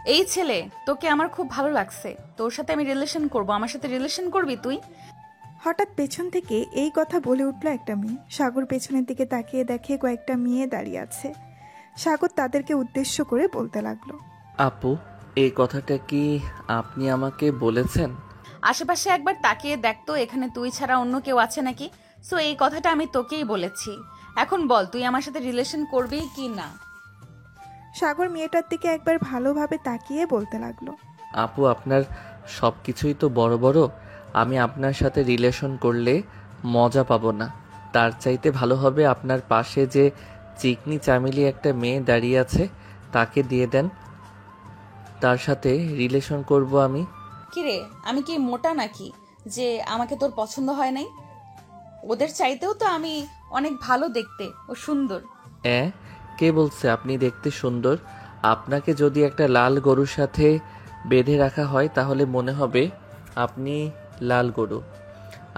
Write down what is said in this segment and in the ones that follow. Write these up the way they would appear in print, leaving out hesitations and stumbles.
এই ছেলে, তোকে আমার খুব ভালো লাগছে। তোর সাথে আমি রিলেশন করব। আমার সাথে রিলেশন করবি তুই? হঠাৎ পেছন থেকে এই কথা বলে উঠল একটা মেয়ে। সাগর পেছনের দিকে তাকিয়ে দেখে কয়েকটা মেয়ে দাঁড়িয়ে আছে। সাগর তাদেরকে উদ্দেশ্য করে বলতে লাগলো, আপু, এই কথাটা কি আপনি আমাকে বলেছেন? আশেপাশে একবার তাকিয়ে দেখতো, এখানে তুই ছাড়া অন্য কেউ আছে নাকি? সো এই কথাটা আমি তোকেই বলেছি। এখন বল, তুই আমার সাথে রিলেশন করবি কি না? সাগর মেয়েটার দিকে একবার ভালোভাবে তাকিয়ে বলতে লাগলো, আপু, আপনার সব কিছুই তো বড় বড়। আমি আপনার সাথে রিলেশন করলে মজা পাবো না। তার চাইতে ভালো হবে আপনার পাশে যে চিকনি চামেলি একটা মেয়ে দাঁড়িয়ে আছে তাকে দিয়ে দেন, তার সাথে রিলেশন করব আমি। কিরে, আমি কি মোটা নাকি যে আমাকে তোর পছন্দ হয় নাই? ওদের চাইতেও তো আমি অনেক ভালো দেখতে ও সুন্দর। অ্যাঁ, কে বলছে আপনি দেখতে সুন্দর? আপনাকে যদি একটা লাল গরুর সাথে বেঁধে রাখা হয় তাহলে মনে হবে আপনি লাল গরু।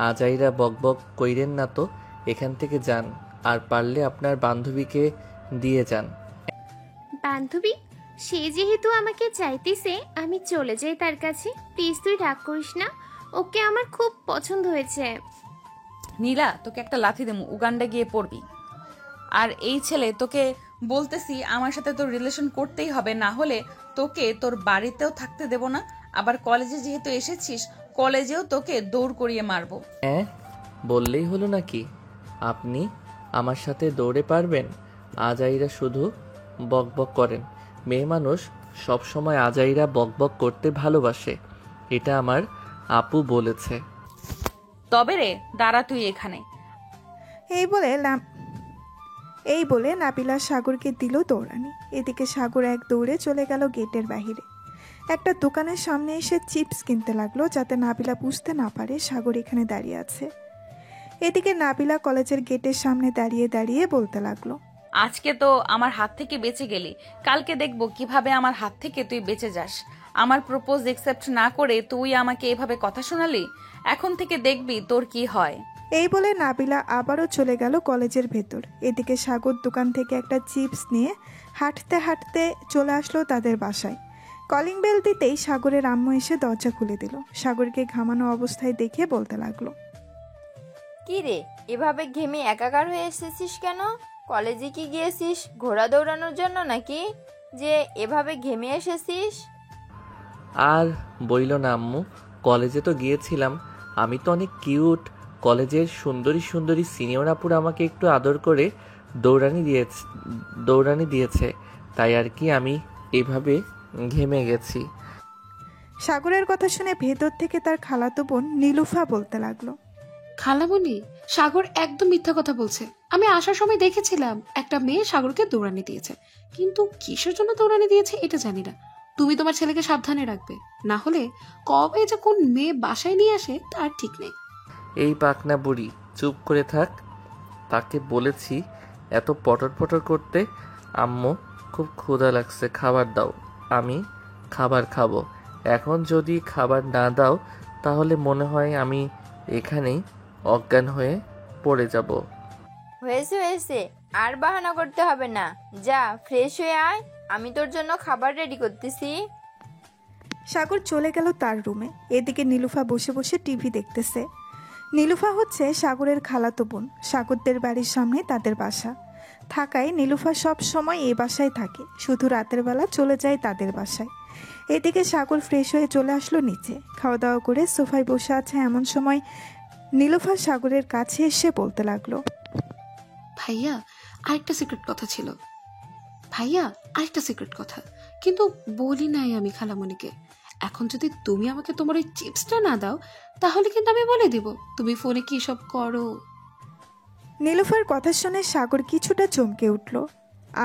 আজাইরা বকবক কইরেন না তো, এখান থেকে যান। আর পারলে আপনার বান্ধবীকে দিয়ে যান। বান্ধবী, সে যেহেতু আমাকে চাইতেছে আমি চলে যাই তার কাছে। প্লিজ তুই রাগ করিস না, ওকে আমার খুব পছন্দ হয়েছে। নীলা, তোকে একটা লাথি দেবো, উগান্ডা গিয়ে পড়বি। আর এই ছেলে, তোকে বলতেছি আমার সাথে তোর রিলেশন করতেই হবে, না হলে তোকে তোর বাড়িতেও থাকতে দেব না। আবার কলেজে যেহেতু এসেছিস, কলেজেও তোকে দৌড় করিয়ে মারবো। হ্যাঁ, বললেই হলো নাকি? আপনি আমার সাথে দৌড়ে পারবেন? আজাইরা শুধু বকবক করেন। মেয়ে মানুষ সব সময় আজাইরা বকবক করতে ভালোবাসে, এটা আমার আপু বলেছে। তবে রে, দাঁড়া তুই এখানে। এই বলে নাবিলা সাগরকে দিল দৌড়ানি। এদিকে সাগর এক দৌড়ে চলে গেল গেটের বাহিরে। একটা দোকানের সামনে এসে চিপস কিনতে লাগলো, যাতে নাবিলা বুঝতে না পারে সাগর এখানে দাঁড়িয়ে আছে। এদিকে নাবিলা কলেজের গেটের সামনে দাঁড়িয়ে দাঁড়িয়ে বলতে লাগলো, আজকে তো আমার হাত থেকে বেঁচে গেলি, কালকে দেখবো কিভাবে আমার হাত থেকে তুই বেঁচে যাস। আমার প্রপোজ একসেপ্ট না করে তুই আমাকে এভাবে কথা শোনালি। এখন থেকে দেখবি তোর কি হয়। এই বলে নাবিলা আবারও চলে গেল কলেজের ভেতর। এদিকে সাগর দোকান থেকে একটা চিপস নিয়ে হাঁটতে হাঁটতে চলে আসলো তাদের বাসায়। কলিং বেল দিতেই সাগরের আম্মু এসে দরজা খুলে দিল। সাগরকে ঘামানো অবস্থায় দেখে বলতে লাগলো, কি রে, এভাবে ঘেমে একাকার হয়ে এসেছিস কেন? কলেজে কি গিয়েছিস ঘোড়া দৌড়ানোর জন্য নাকি যে এভাবে ঘেমে এসেছিস? আর বইল না আম্মু, কলেজে তো গিয়েছিলাম। আমি তো অনেক কিউট। কলেজের সুন্দরী সুন্দরী সিনিয়র আপুরা আমাকে একটু আদর করে দৌড়ানি দিয়েছে, তাই আর কি আমি এভাবে ঘেমে গেছি। সাগরের কথা শুনে ভেতর থেকে তার খালাতো বোন নীলুফা বলতে লাগলো, খালামণি, সাগর একদম মিথ্যা কথা বলছে। আমি আসার সময় দেখেছিলাম একটা মেয়ে সাগরকে দৌড়ানি দিয়েছে, কিন্তু কিসের জন্য দৌড়ানি দিয়েছে এটা জানি না। তুমি তোমার ছেলেকে সাবধানে রাখবে, না হলে কবে যে কোন মেয়ে বাসায় নিয়ে আসে তার ঠিক নেই। এই পাকনা বুড়ি, চুপ করে থাক। তাকে বলেছি এত পটর পটর করতে। আম্মু, খুব ক্ষুধা লাগছে, খাবার দাও। আমি খাবার খাবো। এখন যদি খাবার না দাও তাহলে মনে হয় আমি এখানেই অজ্ঞান হয়ে পড়ে যাব। হয়েছে হয়েছে, আর বাহানা করতে হবে না। যা ফ্রেশ হয়ে আয়, আমি তোর জন্য খাবার রেডি করতেছি। সাগর চলে গেল তার রুমে। এদিকে নীলুফা বসে বসে টিভি দেখতেছে। নীলুফা হচ্ছে সাগরের খালাতো বোন। সাগরদের বাড়ির সামনে তাদের বাসা থাকায় নীলুফা সব সময় এই বাসায় থাকে, শুধু রাতের বেলা চলে যায় তাদের বাসায়। এদিকে সাগর ফ্রেশ হয়ে চলে আসলো নিচে। খাওয়া দাওয়া করে সোফায় বসে আছে এমন সময় নীলুফা সাগরের কাছে এসে বলতে লাগলো, ভাইয়া, আরেকটা সিক্রেট কথা ছিল। ভাইয়া, আরেকটা সিক্রেট কথা, কিন্তু বলি নাই আমি খালামণিকে। এখন যদি তুমি আমাকে তোমার ওই চিপসটা না দাও তাহলে কিন্তু আমি বলে দিব তুমি ফোনে কি সব করো। নীলুফার কথা শুনে সাগর কিছুটা চমকে উঠল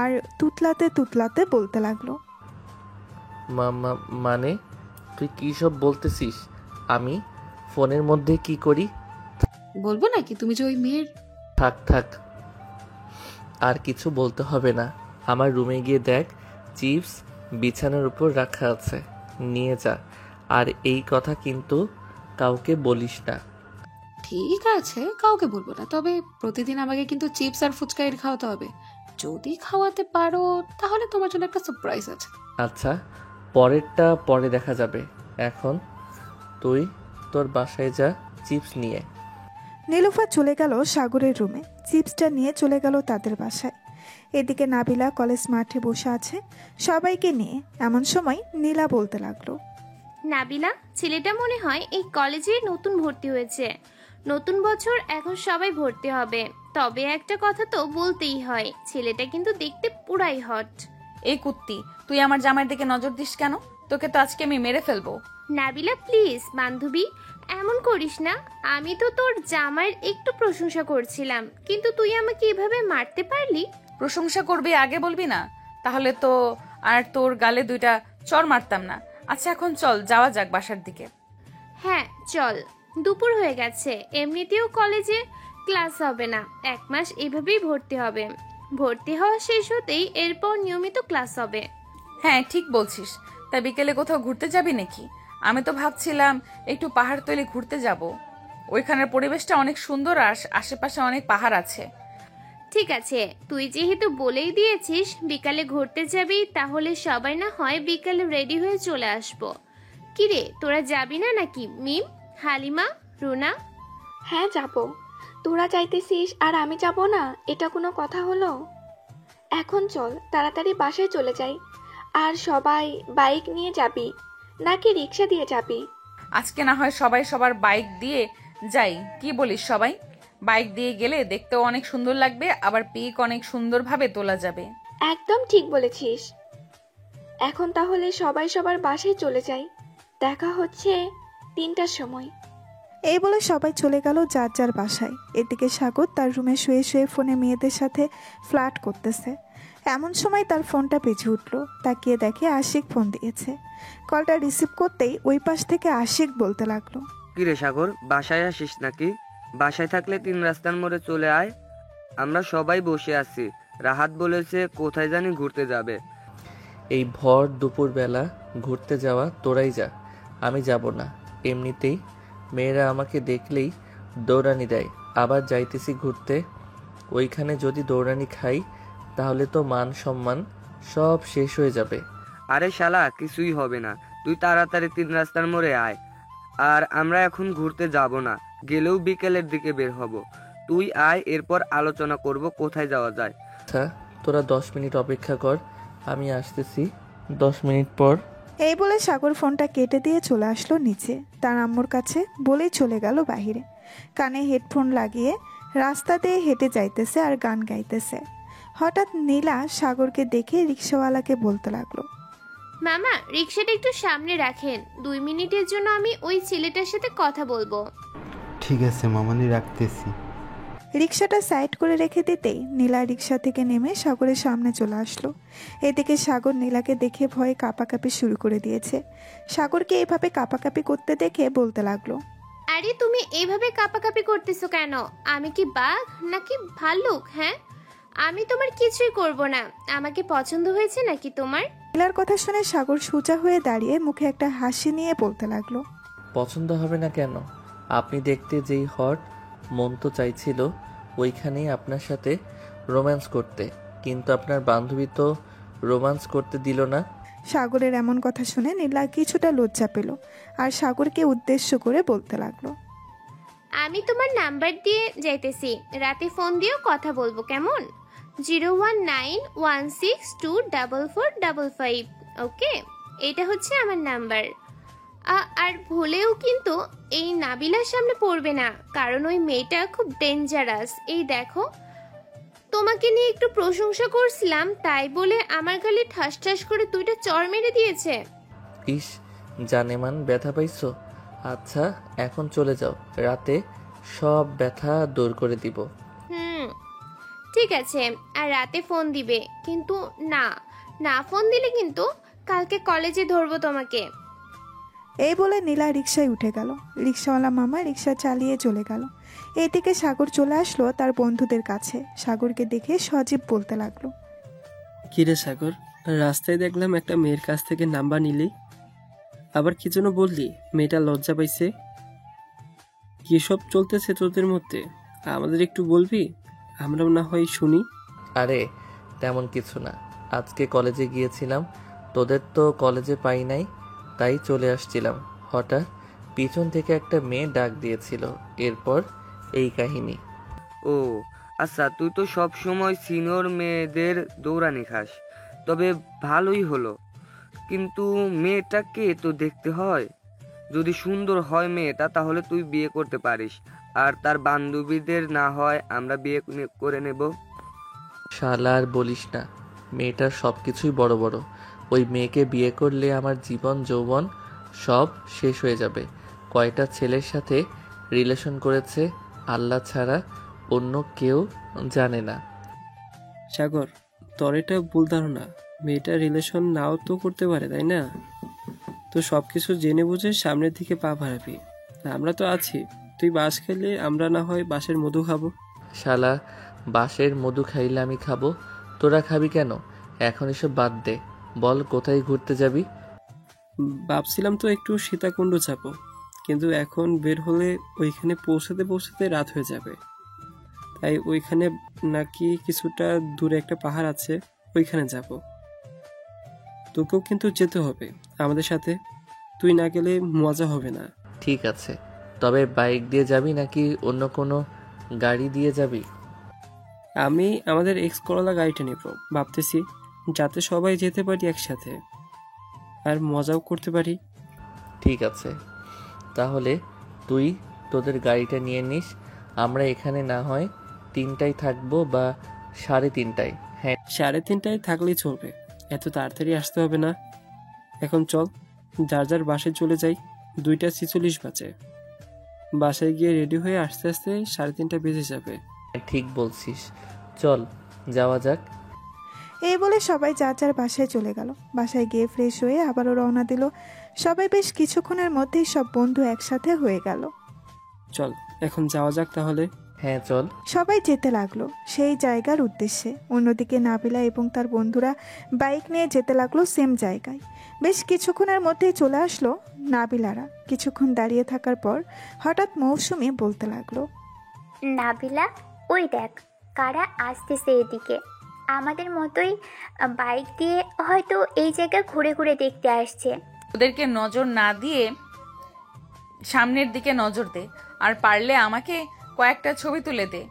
আর তুতলাতে তুতলাতে বলতে লাগলো, মানে তুই কী সব বলতেছিস? আমি ফোনের মধ্যে কি করি? বলবো নাকি তুমি যে ওই মেয়ের। থাক থাক, আর কিছু বলতে হবে না। আমার রুমে গিয়ে দেখ, চিপস বিছানার উপর রাখা আছে, নিয়ে যা। আর এই কথা কিন্তু কাউকে বলিস না। ঠিক আছে, কাউকে বলবো না, তবে প্রতিদিন আমাকে কিন্তু চিপস আর ফুচকা এর খাওয়াতে হবে। যদি খাওয়াতে পারো তাহলে তোমার জন্য একটা সারপ্রাইজ আছে। আচ্ছা, পরেরটা পরে দেখা যাবে। এখন তুই তোর বাসায় যা, চিপস নিয়ে। নীলুফা চলে গেল সাগরের রুমে, চিপসটা নিয়ে চলে গেল তাদের বাসায়। এদিকে নাবিলা কলেজ মাঠে বসে আছে সবাইকে নিয়ে। এমন সময় নীলা বলতে লাগলো, নাবিলা, ছেলেটা মনে হয় এই কলেজে নতুন ভর্তি হয়েছে। নতুন বছর, এখন সবাই ভর্তি হবে। তবে একটা কথা তো বলতেই হয়, ছেলেটা কিন্তু দেখতে পুরাই হট। এই কুত্তি, তুই আমার জামাইয়ের দিকে নজর দিস কেন? তোকে তো আজকে আমি মেরে ফেলবো। নাবিলা প্লিজ বান্ধবী, এমন করিস না। আমি তো তোর জামাইয়ের একটু প্রশংসা করছিলাম, কিন্তু তুই আমাকে এভাবে মারতে পারলি? প্রশংসা করবি আগে বলবি না, তাহলে তো আর তোর গালে 2টা চড় মারতাম না। আচ্ছা এখন চল, যাওয়া যাক বাসার দিকে। হ্যাঁ চল, দুপুর হয়ে গেছে। এমনিতেও কলেজে ক্লাস হবে না, 1 মাস এভাবেই ভর্তি হবে। ভর্তি হওয়া শেষ হতেই এরপর নিয়মিত ক্লাস হবে। হ্যাঁ ঠিক বলছিস। তা বিকেলে কোথাও ঘুরতে যাবি নাকি? আমি তো ভাবছিলাম একটু পাহাড়তলি ঘুরতে যাব। ওইখানের পরিবেশটা অনেক সুন্দর আর আশেপাশে অনেক পাহাড় আছে। ঠিক আছে, তুই যেহেতু বলেই দিয়েছিস বিকালে ঘুরতে যাবি, তাহলে সবাই না হয় বিকালে রেডি হয়ে চলে আসবো। কিরে, তোরা যাবি না নাকি? মিম, হালিমা, রুনা? হ্যাঁ যাব। তোরা যাইতেছিস আর আমি যাব না, এটা কোনো কথা হলো? এখন চল তাড়াতাড়ি বাসায় চলে যাই। আর সবাই বাইক নিয়ে যাবি নাকি রিক্সা দিয়ে যাবি? আজকে না হয় সবাই সবার বাইক দিয়ে যাই, কি বলিস? সবাই বাইক দিয়ে গেলে দেখতেও অনেক সুন্দর লাগবে, আবার পিক অনেক সুন্দরভাবে তোলা যাবে। একদম ঠিক বলেছিস। এখন তাহলে সবাই সবার বাসায় চলে যাই, দেখা হচ্ছে 3টার সময়। এই বলে সবাই চলে গেল যার যার বাসায়। এদিকে সাগর তার রুমে শুয়ে শুয়ে ফোনে মেয়েদের সাথে ফ্লার্ট করতেছে। এমন সময় তার ফোনটা বেজে উঠলো। তাকিয়ে দেখে আশিক ফোন দিয়েছে। কলটা রিসিভ করতেই ওই পাশ থেকে আশিক বলতে লাগলো, কিরে সাগর, বাসায় আসিস নাকি? বাসায় থাকলে 3 রাস্তার মোড়ে চলে আয়, আমরা সবাই বসে আছি। রাহাত বলেছে কোথায় জানি ঘুরতে যাবে। এই ভর দুপুরবেলা ঘুরতে যাওয়া তোরাই যা, আমি যাব না। এমনিতেই মেয়েরা আমাকে দেখলেই দৌড়ানি দেয়। আবার যাইতেছি ঘুরতে, ওইখানে যদি দৌড়ানি খাই তাহলে তো মান সম্মান সব শেষ হয়ে যাবে। আরে শালা, কিছুই হবে না, তুই তাড়াতাড়ি 3 রাস্তার মোড়ে আয়। আর আমরা এখন ঘুরতে যাব না, গেলেও বিকেলের দিকে বের হব। তুই আয়, এরপর আলোচনা করব কোথায় যাওয়া যায়। আচ্ছা তোরা 10 মিনিট অপেক্ষা কর, আমি আসতেছি 10 মিনিট পর। এই বলে সাগর ফোনটা কেটে দিয়ে চলে আসলো নিচে, তার আম্মুর কাছে বলেই চলে গেল বাহিরে। কানে হেডফোন লাগিয়ে রাস্তা দিয়ে হেঁটে যাইতেছে আর গান গাইতেছে। হঠাৎ নীলা সাগরকে দেখে রিক্সাওয়ালাকে বলতে লাগলো, মামা, রিক্সাটা একটু সামনে রাখেন, 2 মিনিটের জন্য আমি ওই ছেলেটার সাথে কথা বলবো। ঠিক আছে মামানি, রাখতেছি। রিক্সাটা সাইড করে রেখে দিতেই নীলা রিক্সা থেকে নেমে সাগরের সামনে চলে আসলো। এদিকে সাগর নীলাকে দেখে ভয়ে কাঁপাকাঁপি শুরু করে দিয়েছে। সাগরকে এভাবে কাঁপাকাঁপি করতে দেখে বলতে লাগলো, আরে তুমি এইভাবে কাঁপাকাঁপি করতেছো কেন? আমি কি বাঘ নাকি ভাল্লুক? হ্যাঁ, আমি তোমার কিছুই করব না। আমাকে পছন্দ হয়েছে নাকি তোমার? নীলার কথা শুনে সাগর সোজা হয়ে দাঁড়িয়ে মুখে একটা হাসি নিয়ে বলতে লাগলো, পছন্দ হবে না কেন? আপনি দেখতে যেই হট, মন তো চাইছিল ওইখানেই আপনার সাথে রোম্যান্স করতে, কিন্তু আপনার বান্ধবী তো রোম্যান্স করতে দিল না। সাগরের এমন কথা শুনে নীলা কিছুটা লজ্জা পেল আর সাগরকে উদ্দেশ্য করে বলতে লাগলো, আমি তোমার নাম্বার দিয়ে যাইতেছি, রাতে ফোন দিয়েও কথা বলবো, কেমন? 01916244555। ওকে, এটা হচ্ছে আমার নাম্বার। আর ভুলেও কিন্তু এই নাবিলার সামনে পড়বে না, কারণ ওই মেয়েটা খুব ডেঞ্জারাস। এই দেখো, তোমাকে নিয়ে একটু প্রশংসা করছিলাম, তাই বলে আমার গালে ঠাস ঠাস করে 2টা চড় মেরে দিয়েছে। ইস, জানেমান ব্যথা পাইছো? আচ্ছা এখন চলে যাও, রাতে সব ব্যথা দূর করে দিব। ঠিক আছে, আর রাতে ফোন দিবে, কিন্তু না ফোন দিলে কিন্তু কালকে কলেজে ধরবো তোমাকে। এই বলে নীলা রিক্সায় উঠে গেল। রিক্সাওয়ালা মামা রিক্সা চালিয়ে চলে গেল। এদিকে সাগর চলে আসলো তার বন্ধুদের কাছে। সাগরকে দেখে সজীব বলতে লাগলো, কিরে সাগর, রাস্তায় দেখলাম একটা মেয়ের কাছ থেকে নাম্বার নিলি, আবার কি জন্য বললি? মেয়েটা লজ্জা পাইছে? কি সব চলতেছে তোদের মধ্যে? আমাদের একটু বলবি, আমরাও না হয় শুনি। আরে তেমন কিছু না, আজকে কলেজে গিয়েছিলাম তোদের তো কলেজে পাই নাই, তাই চলে আসছিলাম। হঠাৎ পিছন থেকে একটা মেয়ে ডাক দিয়েছিল, এরপর এই কাহিনী। ও আচ্ছা, তুই তো সব সময় সিনিয়র মেয়েদের দৌড়ানি খাস, তবে ভালোই হলো। কিন্তু মেয়েটাকে তো দেখতে হয়, যদি সুন্দর হয় মেয়েটা তাহলে তুই বিয়ে করতে পারিস, আর তার বান্ধবীদের না হয় আমরা বিয়ে করে নেব। শালা আর বলিস না, মেয়েটার সব কিছুই বড় বড়। ওই মেয়েকে বিয়ে করলে আমার জীবন যৌবন সব শেষ হয়ে যাবে। কয়টা ছেলের সাথে রিলেশন করেছে আল্লাহ ছাড়া অন্য কেউ জানে না। সাগর, তোর এটা ভুল ধারণা। মেয়েটা রিলেশন নাও তো করতে পারে, তাই না? তো সব কিছু জেনে বুঝে সামনের দিকে পা বাড়াবি। আমরা তো আছি, তুই বাঁশ খেলে আমরা না হয় বাঁশের মধু খাবো। শালা, বাঁশের মধু খাইলে আমি খাবো, তোরা খাবি কেন? এখন এসব বাদ দে, বল কোথায় ঘুরতে যাবি? ভাবছিলাম তো একটু সীতাকুণ্ড যাবো, কিন্তু এখন বের হলে ওইখানে পৌঁছাতে পৌঁছাতে রাত হয়ে যাবে। তাই ওইখানে নাকি কিছুটা দূরে একটা পাহাড় আছে, ওইখানে যাব। তোকেও কিন্তু যেতে হবে আমাদের সাথে, তুই না গেলে মজা হবে না। ঠিক আছে, তবে বাইক দিয়ে যাবি নাকি অন্য কোনো গাড়ি দিয়ে যাবি? আমি আমাদের এক্স করলা গাড়িটা নেব ভাবতেছি, যাতে সবাই যেতে পারি একসাথে আর মজাও করতে পারি। ঠিক আছে, তাহলে তুই তোদের গাড়িটা নিয়ে নিস। আমরা এখানে না হয় 3টায় থাকবো বা 3:30টায়। হ্যাঁ, 3:30টায় থাকলেই চলবে, এত তাড়াতাড়ি আসতে হবে না। এখন চল যার যার বাসায় চলে যাই, 2:46 বাজে। বাসায় গিয়ে রেডি হয়ে আস্তে আস্তে 3:30 বেজে যাবে। ঠিক বলছিস, চল যাওয়া যাক। এই বলে সবাই যার যার বাসায় চলে গেল। বাসায় গিয়ে ফ্রেশ হয়ে আবারও রওনা দিল। সবাই বেশ কিছুক্ষণের মধ্যেই সব বন্ধু একসাথে হয়ে গেল। চল এখন যাওয়া যাক তাহলে। হ্যাঁ চল। সবাই যেতে লাগলো সেই জায়গার উদ্দেশ্যে। অন্যদিকে নাবিলা এবং তার বন্ধুরা বাইক নিয়ে যেতে লাগলো সেম জায়গায়। বেশ কিছুক্ষণের মধ্যেই চলে আসলো নাবিলারা। কিছুক্ষণ দাঁড়িয়ে থাকার পর হঠাৎ মৌসুমী বলতে লাগলো, নাবিলা, ওই দেখ কারা আসতেছে এদিকে। আমাদের মতোই বাইক দিয়ে হয়তো এই জায়গা ঘুরে ঘুরে দেখতে আসছে। ওদেরকে নজর না দিয়ে সামনের দিকে নজর দে, আর পারলে আমাকে কয়েকটা ছবি তুলে দে,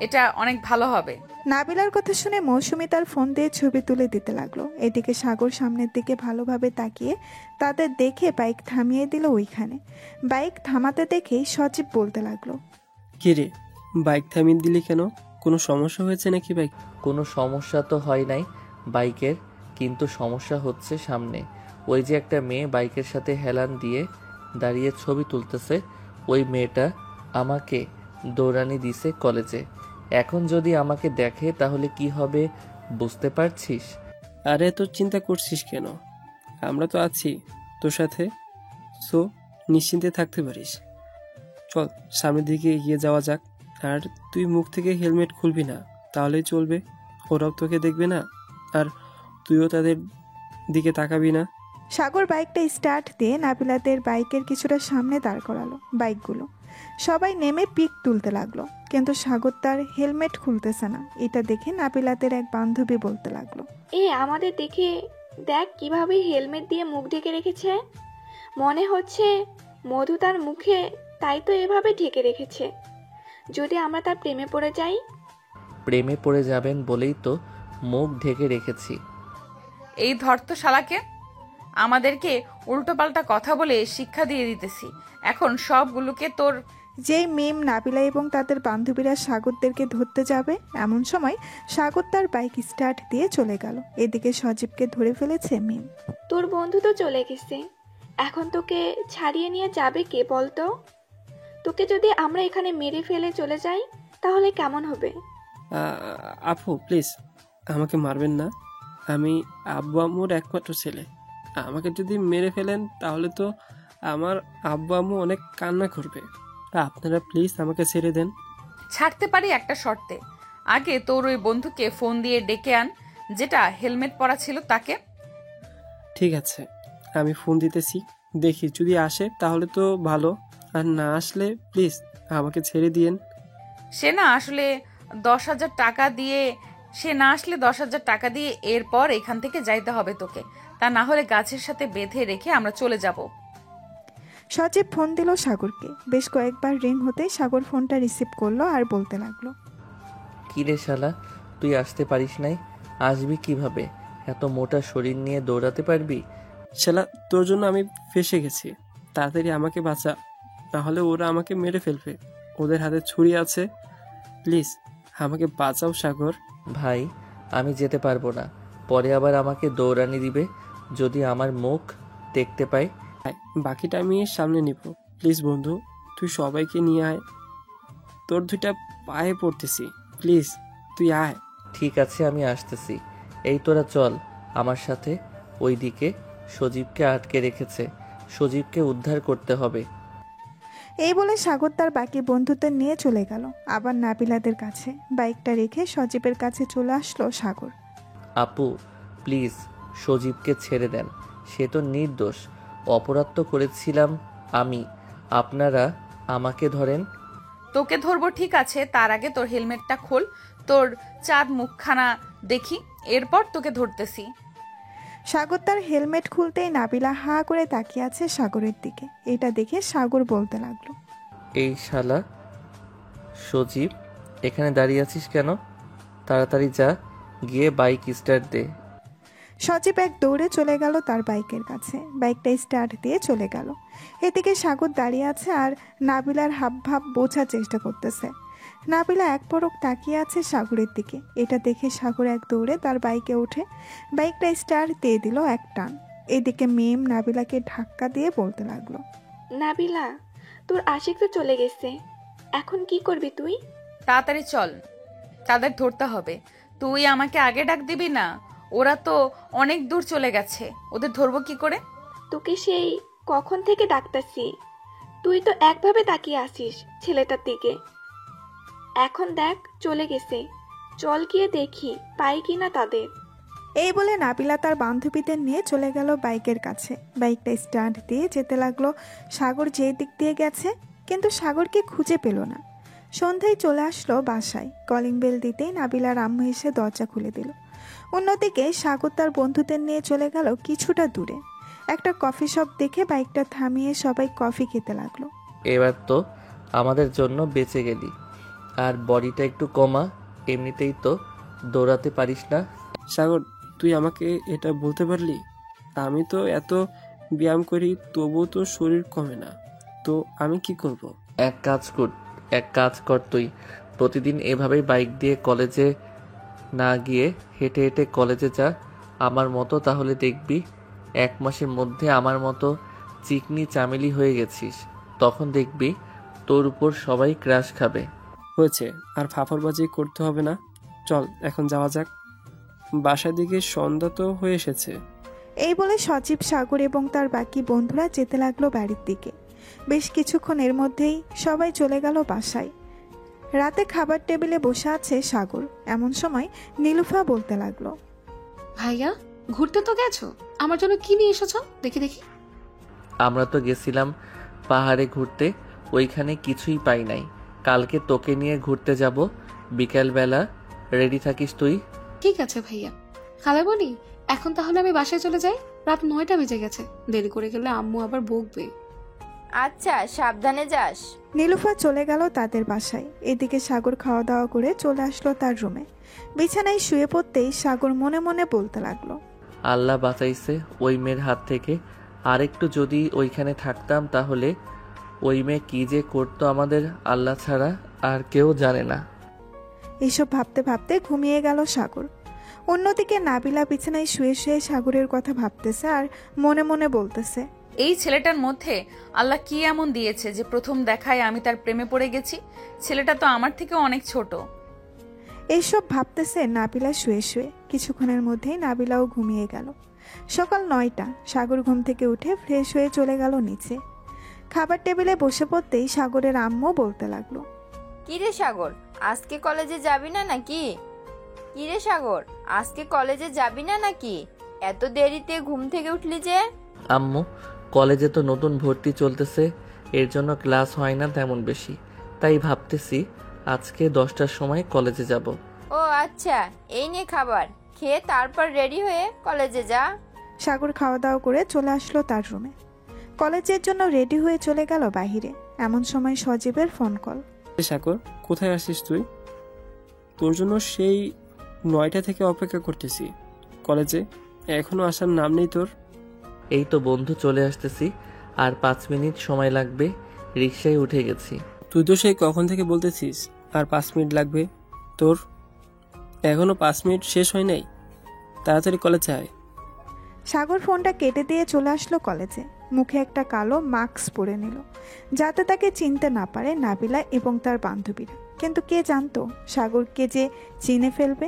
এটা অনেক ভালো হবে। নাবিলার কথা শুনে মৌসুমী তার ফোন দিয়ে ছবি তুলে দিতে লাগলো। এদিকে সাগর সামনের দিকে ভালোভাবে তাকিয়ে তাদের দেখে বাইক থামিয়ে দিল ওইখানে। বাইক থামাতে দেখেই সজীব বলতে লাগলো, কি রে, বাইক থামিয়ে দিলি কেন? কোনো সমস্যা হয়েছে নাকি বাইক? কোনো সমস্যা তো হয় নাই বাইকের, কিন্তু সমস্যা হচ্ছে সামনে। ওই যে একটা মেয়ে বাইকের সাথে হেলান দিয়ে দাঁড়িয়ে ছবি তুলতেছে, ওই মেয়েটা আমাকে দৌড়ানি দিছে কলেজে। এখন যদি আমাকে দেখে তাহলে কি হবে বুঝতে পারছিস? আরে তো চিন্তা করছিস কেন, আমরা তো আছি তোর সাথে, সো নিশ্চিন্তে থাকতে পারিস। চল সামনের দিকে এগিয়ে যাওয়া যাক। আর তুই মুখ থেকে হেলমেট খুলবি না, তাহলেই চলবে। ওরাও তোকে দেখবে না, আর তুইও তাদের দিকে তাকাবি না। সাগর বাইকটা স্টার্ট দিয়ে নাবিলাদের বাইকের কিছুটা সামনে দাঁড় করালো বাইকগুলো। সবাই নেমে পিক তুলতে লাগলো, কিন্তু সাগর তার হেলমেট খুলতেছে না। এটা দেখে নাবিলাদের এক বান্ধবী বলতে লাগলো, আমাদের দেখে দেখ কিভাবে হেলমেট দিয়ে মুখ ঢেকে রেখেছে। মনে হচ্ছে মধু তার মুখে, তাই তো এভাবে ঢেকে রেখেছে। যদি আমরা তার প্রেমে পড়ে যাই? প্রেমে পড়ে যাবেন বলেই তো মুখ ঢেকে রেখেছি। এই ধর্ত শালাকে, আমাদেরকে উল্টোপাল্টা কথা বলে শিক্ষা দিয়ে দিতেছি। এখন সবগুলোকে তোর। যেই মিম নাবিলা এবং তাদের বান্ধবীরা সাগরদেরকে ধরতে যাবে, এমন সময় সাগর তার বাইক স্টার্ট দিয়ে চলে গেল। এদিকে সজীবকে ধরে ফেলেছে মিম। তোর বন্ধু তো চলে গেছে, এখন তোকে ছাড়িয়ে নিয়ে যাবে কে বলতো? তোকে যদি আমরা এখানে মেরে ফেলে চলে যাই তাহলে কেমন হবে? আপু প্লিজ আমাকে মারবেন না, আমি আব্বু আম্মুর একমাত্র ছেলে। আমাকে যদি মেরে ফেলেন তাহলে তো আমার আব্বু আম্মু অনেক কান্না করবে। আপনারা প্লিজ আমাকে ছেড়ে দেন। ছাড়তে পারি একটা শর্তে। আগে তোর ওই বন্ধুকে ফোন দিয়ে ডেকে আন, যেটা হেলমেট পরা ছিল তাকে। ঠিক আছে, আমি ফোন দিতেছি, দেখি যদি আসে তাহলে তো ভালো, আর না আসলে প্লিজ আমাকে ছেড়ে দিয়েন। সে না আসলে 10,000 টাকা দিয়ে এরপর এখান থেকে যাইতে হবে তোকে। তা না হলে গাছের সাথে বেঁধে রেখে আমরা চলে যাব। সজীব ফোন দিল সাগরকে। বেশ কয়েকবার রিং হতেই সাগর ফোনটা রিসিভ করলো আর বলতে লাগলো, কি রে শালা, তুই আসতে পারিস নাই? আসবি কিভাবে? এত মোটা শরীর নিয়ে দৌড়াতে পারবি? শালা, তোর জন্য আমি ফেঁসে গেছি। তাড়াতাড়ি আমাকে বাঁচা, নাহলে ওরা আমাকে মেরে ফেলবে। ওদের হাতে ছুরি আছে। প্লিজ আমাকে বাঁচাও সাগর। ভাই, আমি যেতে পারবো না। পরে আবার আমাকে দৌড়ানি দিবে যদি আমার মুখ দেখতে পাই। বাকিটা আমি সামনে নিব। প্লিজ বন্ধু, তুই সবাইকে নিয়ে আয়। তোর দুইটা পায়ে পড়তেছি, প্লিজ তুই আয়। ঠিক আছে, আমি আসতেছি। এই তোরা চল আমার সাথে। ওইদিকে সজীবকে আটকে রেখেছে, সজীবকে উদ্ধার করতে হবে। এই বলে সাগর তার বাকি বন্ধুদের নিয়ে চলে গেল আবার নাবিলাদের কাছে। বাইকটা রেখে সজীবের কাছে চলে আসলো সাগর। আপু প্লিজ সজীবকে ছেড়ে দেন, সে তো নির্দোষ। অপরাধ তো করেছিলাম আমি, আপনারা আমাকে ধরেন। তোকে ধরবো ঠিক আছে, তার আগে তোর হেলমেটটা খোল, তোর চাঁদ মুখখানা দেখি, এরপর তোকে ধরতেছি। সাগর তার হেলমেট খুলতেই নাবিলা হা করে তাকিয়ে আছে সাগরের দিকে। এটা দেখে সাগর বলতে লাগলো, এই শালা সজীব, এখানে দাঁড়িয়ে আছিস কেন? তাড়াতাড়ি যা, গিয়ে বাইক স্টার্ট দে। সজীব এক দৌড়ে চলে গেল তার বাইকের কাছে। বাইকটা স্টার্ট দিয়ে চলে গেল। এদিকে সাগর দাঁড়িয়ে আছে আর নাবিলার হাবভাব বোঝার চেষ্টা করতেছে। নাবিলা এক পলক তাকিয়ে আছে সাগরের দিকে। এটা দেখে সাগর এক দৌড়ে তার বাইকে উঠে বাইকটা স্টার্ট দিয়ে দিল এক টান। এদিকে মেম নাবিলাকে ধাক্কা দিয়ে বলতে লাগলো, নাবিলা, তোর আশিক তো চলে গেছে, এখন কি করবি তুই? তাড়াতাড়ি চল, তাদের ধরতে হবে। তুই আমাকে আগে ডাক দিবি না? ওরা তো অনেক দূর চলে গেছে, ওদের ধরবো কি করে? তোকে সেই কখন থেকে ডাকতাছি, তুই তো একভাবে তাকিয়ে আসিস ছেলেটার দিকে। এখন দেখ চলে গেছে, চল গিয়ে দেখি পাই কিনা তাদের। এই বলে নাবিলা তার বান্ধবীদের নিয়ে চলে গেল বাইকের কাছে। বাইকটা স্টার্ট দিয়ে যেতে লাগলো সাগর যে দিক দিয়ে গেছে, কিন্তু সাগরকে খুঁজে পেল না। সন্ধ্যায় চলে আসলো বাসায়। কলিং বেল দিতেই নাবিলার আম্মু এসে দরজা খুলে দিল। অন্যদিকে সাগর তার বন্ধুদের নিয়ে চলে গেল কিছুটা দূরে। একটা কফি শপ দেখে বাইকটা থামিয়ে সবাই কফি খেতে লাগলো। এবার তো আমাদের জন্য বেঁচে গেলি। আর বডিটা একটু কমা, এমনিতেই তো দৌড়াতে পারিস না। সাগর, তুই আমাকে এটা বলতে পারলি? আমি তো এত ব্যায়াম করি, তবুও তো শরীর কমে না, তো আমি কি করব? এক কাজ কর, তুই প্রতিদিন এভাবেই বাইক দিয়ে কলেজে না গিয়ে হেঁটে হেঁটে কলেজে যা আমার মতো, তাহলে দেখবি 1 মাসের মধ্যে আমার মতো চিকনি চামেলি হয়ে গেছিস। তখন দেখবি তোর উপর সবাই ক্রাশ খাবে। হয়েছে, আর ফাফরবাজি করতে হবে না। চল এখন যাওয়া যাক, বাসার দিকে সন্ধ্যা তো হয়ে এসেছে। এই বলে সজীব, সাগর এবং তার বাকি বন্ধুরা যেতে লাগলো বাড়ির দিকে। বেশ কিছুক্ষণের মধ্যেই সবাই চলে গেল বাসায়। রাতে খাবার টেবিলে বসে আছে সাগর। এমন সময় নীলুফা বলতে লাগলো, ভাইয়া, ঘুরতে তো গেছো, আমার জন্য কি নিয়ে এসেছো দেখি দেখি। আমরা তো গেছিলাম পাহাড়ে ঘুরতে, ওইখানে কিছুই পাই নাই। কালকে তোকে নিয়ে ঘুরতে যাব বিকেলবেলা, রেডি থাকিস তুই? ঠিক আছে ভাইয়া। খালামণি, এখন তাহলে আমি বাসায় চলে যাই, রাত 9টা বেজে গেছে, দেরি করে গেলে আম্মু আবার বকবে। আচ্ছা, সাবধানে যাস। নীলুফা চলে গেল তাদের বাসায়। এদিকে সাগর খাওয়া দাওয়া করে চলে আসলো তার রুমে। বিছানায় শুয়ে পড়তেই সাগর মনে মনে বলতে লাগলো, আল্লাহ বাঁচাইছে ওই মেয়ের হাত থেকে। আরেকটু যদি ওইখানে থাকতাম, তাহলে ওই মেয়ে কি যে করতো আমাদের আল্লাহ ছাড়া আর কেউ জানে না। এইসব ভাবতে ভাবতে ঘুমিয়ে গেল সাগর। অন্যদিকে নাবিলা বিছানায় শুয়ে শুয়ে সাগরের কথা ভাবতেছে আর মনে মনে বলতেছে, এই ছেলেটার মধ্যে আল্লাহ কি এমন দিয়েছে যে প্রথম দেখায় আমি তার প্রেমে পড়ে গেছি? ছেলেটা তো আমার থেকে অনেক ছোট। এইসব ভাবতেছে নাবিলা শুয়ে শুয়ে। কিছুক্ষণের মধ্যেই নাবিলাও ঘুমিয়ে গেল। সকাল 9টা। সাগর ঘুম থেকে উঠে ফ্রেশ হয়ে চলে গেল নিচে। খাবার টেবিলে বসে পড়তেই সাগরের আম্মু বলতে লাগলো, কিরে সাগর, আজকে কলেজে যাবি না নাকি? কিরে সাগর, আজকে কলেজে যাবি না নাকি? এত দেরিতে ঘুম থেকে উঠলি যে? আম্মু, কলেজে তো নতুন ভর্তি চলতেছে, এর জন্য ক্লাস হয় না তেমন বেশি, তাই ভাবতেছি আজকে 10টার সময় কলেজে যাব। ও আচ্ছা, এই নে খাবার, খেয়ে তারপর রেডি হয়ে কলেজে যা। সাগর খাওয়া দাওয়া করে চলে আসলো তার রুমে। কলেজের জন্য রেডি হয়ে চলে গেল বাহিরে। এমন সময় সজীবের ফোন কল। সাগর, কোথায় আসিস তুই? তোর জন্য সেই 9টা থেকে অপেক্ষা করতেছি কলেজে, এখনো আসার নাম নেই তোর। এই তো বন্ধু চলে আসতেছি, আর 5 মিনিট সময় লাগবে, রিকশায় উঠে গেছি। তুই তো সেই কখন থেকে বলতেছিস আর 5 মিনিট লাগবে তোর, এখনো 5 মিনিট শেষ হয় নাই, তাড়াতাড়ি কলেজে আয়। সাগর ফোনটা কেটে দিয়ে চলে আসলো কলেজে। মুখে একটা কালো মাস্ক পরে নিল, যাতে তাকে চিনতে না পারে নাবিলা এবং তার বান্ধবীরা। কিন্তু কে জানতো সাগরকে যে চিনে ফেলবে।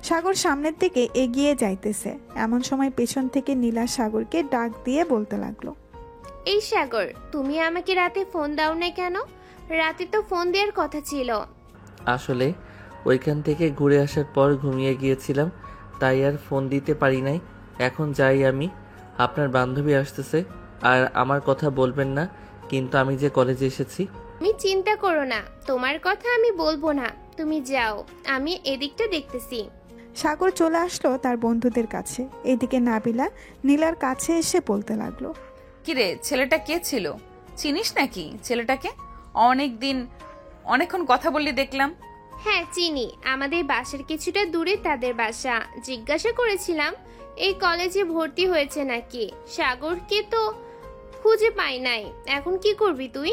সাগর সামনের দিকে এগিয়ে যাইতেছে। এমন সময় পেছন থেকে নীলা সাগরকে ডাক দিয়ে বলতে লাগলো, এই সাগর, তুমি আমাকে রাতে ফোন দাও না কেন? রাতে তো ফোন দেওয়ার কথা ছিল। আসলে ওইখান থেকে ঘুরে আসার পর ঘুমিয়ে গিয়েছিলাম, তাই আর ফোন দিতে পারি নাই। এখন যাই আমি, আপনার বান্ধবী আসতেছে, আর আমার কথা বলবেন না কিন্তু আমি যে কলেজে এসেছি। তুমি চিন্তা করো না, তোমার কথা আমি বলবো না, তুমি যাও, আমি এদিকটা দেখতেছি। সাগর চলে আসলো তার বন্ধুদের কাছে। এদিকে নাবিলা নীলার কাছে এসে বলতে লাগলো, কিরে, ছেলেটা কে ছিল? চিনিস নাকি ছেলেটাকে? অনেকক্ষণ কথা বললি দেখলাম। হ্যাঁ চিনি, আমাদের বাসার কিছুটা দূরে তাদের বাসা। জিজ্ঞাসা করেছিলাম এই কলেজে ভর্তি হয়েছে নাকি। সাগরকে তো খুঁজে পাই নাই, এখন কি করবি তুই?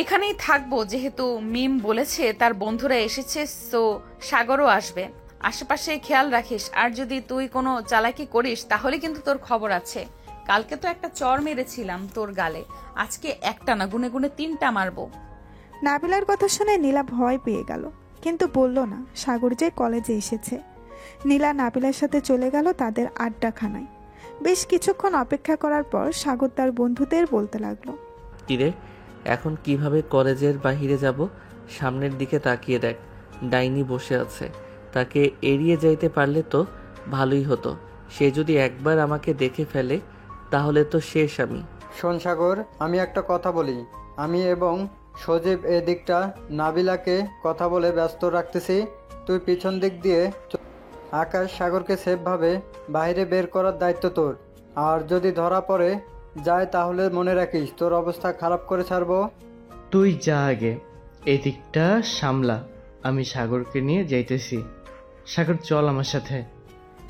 এখানেই থাকবো, যেহেতু মিম বলেছে তার বন্ধুরা এসেছে, তো সাগরও আসবে। আশেপাশে খেয়াল রাখিস, আর যদি তুই কোনো চালাকি করিস তাহলে কিন্তু তোর খবর আছে। কালকে তো একটা চর মেরেছিলাম তোর গালে, আজকে একটা না, গুনে গুনে 3টা মারবো। নাবিলার কথা শুনে নীলা ভয় পেয়ে গেল, কিন্তু বলল না সাগর যে কলেজে এসেছে। নীলা নাবিলার সাথে চলে গেল তাদের আড্ডাখানায়। বেশ কিছুক্ষণ অপেক্ষা করার পর সাগর তার বন্ধুদের বলতে লাগলো, কিরে, এখন কিভাবে কলেজের বাহিরে যাব? সামনের দিকে তাকিয়ে দেখ, ডাইনি বসে আছে। তাকে এড়িয়ে যাইতে পারলে তো ভালোই হতো। সে যদি একবার আমাকে দেখে ফেলে তাহলে তো শেষ আমি। শোন সাগর, আমি একটা কথা বলি। আমি এবং সজীব এদিকটা নাবিলাকে কথা বলে ব্যস্ত রাখতেছি, তুই পিছন দিক দিয়ে আকাশ সাগরকে সেফভাবে বাইরে বের করার দায়িত্ব তোর। আর যদি ধরা পড়ে যায় তাহলে মনে রাখিস তোর অবস্থা খারাপ করে ছাড়বো। তুই যা আগে, এদিকটা সামলা, আমি সাগরকে নিয়ে যাইতেছি। সাগর চল আমার সাথে।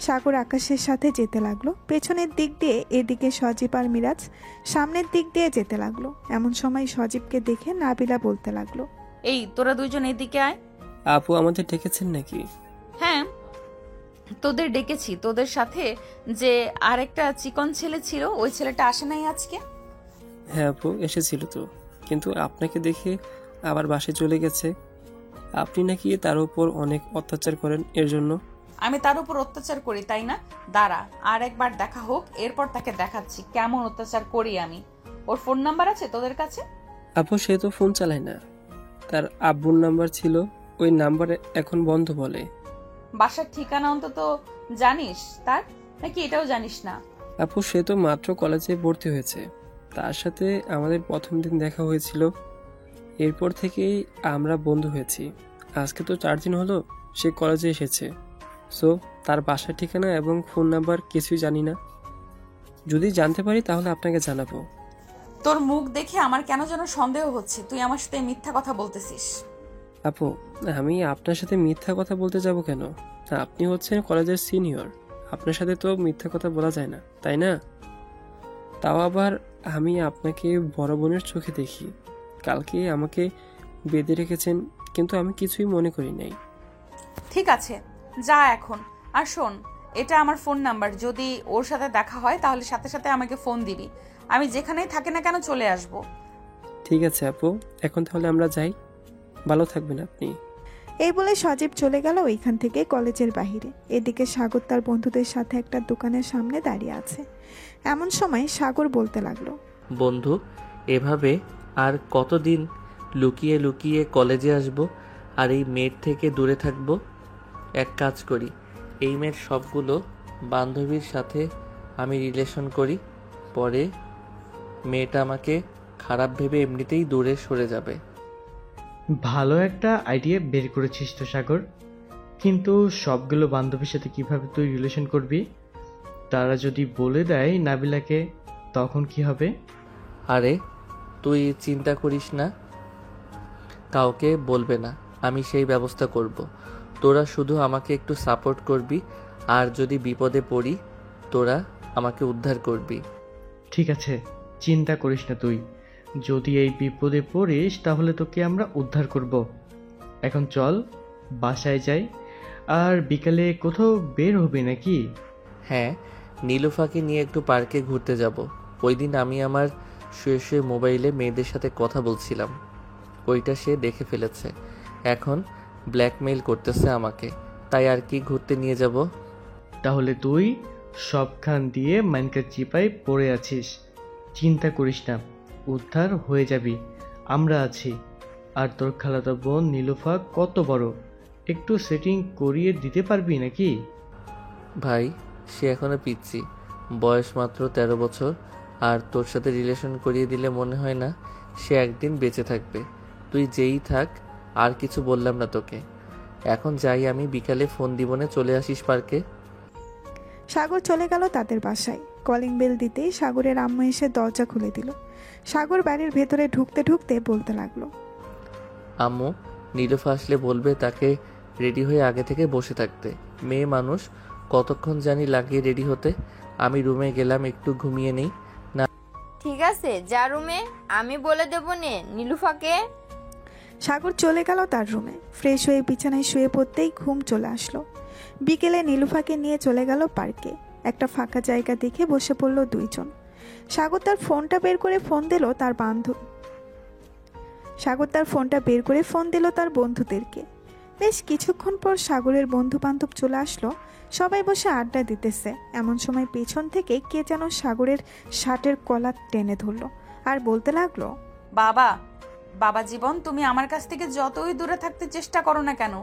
সাগর আকাশের সাথে যেতে লাগলো। পেছনের দিক দিয়ে এদিকে সজীব আর মিরাজ সামনের দিক দিয়ে যেতে লাগলো। এমন সময় সজীবকে দেখে নাবিলা বলতে লাগলো, এই তোরা দুইজন এদিকে আয়। আপু আমাদের ডেকেছেন নাকি? হ্যাঁ, তোদের ডেকেছি। তোদের সাথে যে আরেকটা চিকন ছেলে ছিল, ওই ছেলেটা আসে নাই আজকে? হ্যাঁ আপু এসেছিল তো, কিন্তু আপনাকে দেখে আবার বাসে চলে গেছে। আপনি নাকি তার উপর অনেক অত্যাচার করেন, এর জন্য। আমি তার উপর অত্যাচার করি তাই না? দাঁড়া, আর একবার দেখা হোক, এরপর তাকে দেখাচ্ছি কেমন অত্যাচার করি আমি। ওর ফোন নাম্বার আছে তোদের কাছে? আপু সে তো ফোন চালায় না, তার আব্বুর নাম্বার ছিল, ওই নাম্বারে এখন বন্ধ বলে। বাসার ঠিকানা অন্তত জানিস তার, নাকি এটাও জানিস না? আপু সে তো মাত্র কলেজে ভর্তি হয়েছে, তার সাথে আমাদের প্রথম দিন দেখা হয়েছিল, এরপর থেকেই আমরা বন্ধু হয়েছি। আজকে তো 4 দিন হলো সে কলেজে এসেছে, সো তার বাসার ঠিকানা এবং ফোন নাম্বার কিছুই জানি না। যদি জানতে পারি তাহলে আপনাকে জানাবো। তোর মুখ দেখে আমার কেন যেন সন্দেহ হচ্ছে তুই আমার সাথে মিথ্যা কথা বলতেছিস। আপু আমি আপনার সাথে মিথ্যা কথা বলতে যাব কেন? আপনি হচ্ছেন কলেজের সিনিয়র, আপনার সাথে তো মিথ্যা কথা বলা যায় না, তাই না? তাও আবার আমি আপনাকে বড় বোনের চোখে দেখি। কালকে আমাকে বেঁধে রেখেছেন, কিন্তু আমি কিছুই মনে করি নাই। ঠিক আছে, যা এখন। আর শোন, এটা আমার ফোন নাম্বার, যদি ওর সাথে দেখা হয় তাহলে সাথে সাথে আমাকে ফোন দিবি। আমি যেখানেই থাকি না কেন চলে আসব। ঠিক আছে আপু, এখন তাহলে আমরা যাই, ভালো থাকবেন আপনি। এই বলে সজীব চলে গেল ওইখান থেকে কলেজের বাহিরে। এদিকে সাগর তার বন্ধুদের সাথে একটা দোকানের সামনে দাঁড়িয়ে আছে। এমন সময় সাগর বলতে লাগলো, বন্ধু, এভাবে আর কতদিন লুকিয়ে লুকিয়ে কলেজে আসব আর এই মেয়ের থেকে দূরে থাকব? এক কাজ করি, এই মেয়ের সবগুলো বান্ধবীর সাথে আমি রিলেশন করি, পরে মেয়েটা আমাকে খারাপ ভেবে এমনিতেই দূরে সরে যাবে। ভালো একটা আইডিয়া বের করেছিস তো সাগর, কিন্তু সবগুলো বান্ধবীর সাথে কিভাবে তুই রিলেশন করবি? তারা যদি বলে দেয় নাবিলাকে, তখন কি হবে? আরে তুই চিন্তা করিস না, কাউকে বলবে না, আমি সেই ব্যবস্থা করব। তোরা শুধু আমাকে একটু সাপোর্ট করবি, আর যদি বিপদে পড়ি তোরা আমাকে উদ্ধার করবি। ঠিক আছে, চিন্তা করিস না তুই। যদি এই বিপদে পড়িস তাহলে তোকে আমরা উদ্ধার করব। এখন চল বাসায় যাই। আর বিকালে কোথাও বের হবি নাকি? হ্যাঁ, নীলুফাকে নিয়ে একটু পার্কে ঘুরতে যাব। ওই দিন আমি আমার শুয়ে শুয়ে মোবাইলে মেয়েদের সাথে কথা বলছিলাম, ওইটা সে দেখে ফেলেছে। এখন ব্ল্যাকমেইল করতেছে আমাকে, তাই আর কি ঘুরতে নিয়ে যাব। তাহলে তুই সবখান দিয়ে মাইনকার চিপায় পড়ে আছিস। চিন্তা করিস না, উদ্ধার হয়ে যাবি, আমরা আছি। আর তোর খালাতো বোন নীলুফা কত বড়, একটু সেটিং করিয়ে দিতে পারবি নাকি? ভাই, সে এখনো পিচ্ছি, বয়স মাত্র 13 বছর, আর তোর সাথে রিলেশন করিয়ে দিলে মনে হয় না সে একদিন বেঁচে থাকবে। তুই যেই থাক, আর কিছু বললাম না তোকে। এখন যাই আমি, বিকালে ফোন দিবনে চলে আসিস পার্কে। সাগর চলে গেল তাদের বাসায়। কলিং বেল দিতেই সাগরের আম্মু এসে দরজা খুলে দিল। সাগর বাড়ির ভেতরে ঢুকতে ঢুকতে বলতে লাগলো, আম্মু, নীলুফা আসলে বলবে তাকে রেডি হয়ে আগে থেকে বসে থাকতে। মেয়ে মানুষ, কতক্ষণ জানি লাগিয়ে রেডি হতে। আমি রুমে গেলাম, একটু ঘুমিয়ে নেই। না, ঠিক আছে, যা রুমে, আমি বলে দেবো নে নীলুফাকে। সাগর চলে গেল তার রুমে। ফ্রেশ হয়ে বিছানায় শুয়ে পড়তেই ঘুম চলে আসলো। বিকেলে নীলুফাকে নিয়ে চলে গেল পার্কে। একটা ফাঁকা জায়গা দেখে বসে পড়ল দুইজন। সাগর তার ফোনটা বের করে ফোন দিল তার বন্ধুদেরকে। বেশ কিছুক্ষণ পর সাগরের বন্ধু বান্ধব চলে আসলো। সবাই বসে আড্ডা দিতেছে। এমন সময় পেছন থেকে কে যেন সাগরের শার্টের কলার টেনে ধরলো আর বলতে লাগলো, বাবা বাবা জীবন, তুমি আমার কাছ থেকে যতই দূরে থাকতে চেষ্টা করো না কেন,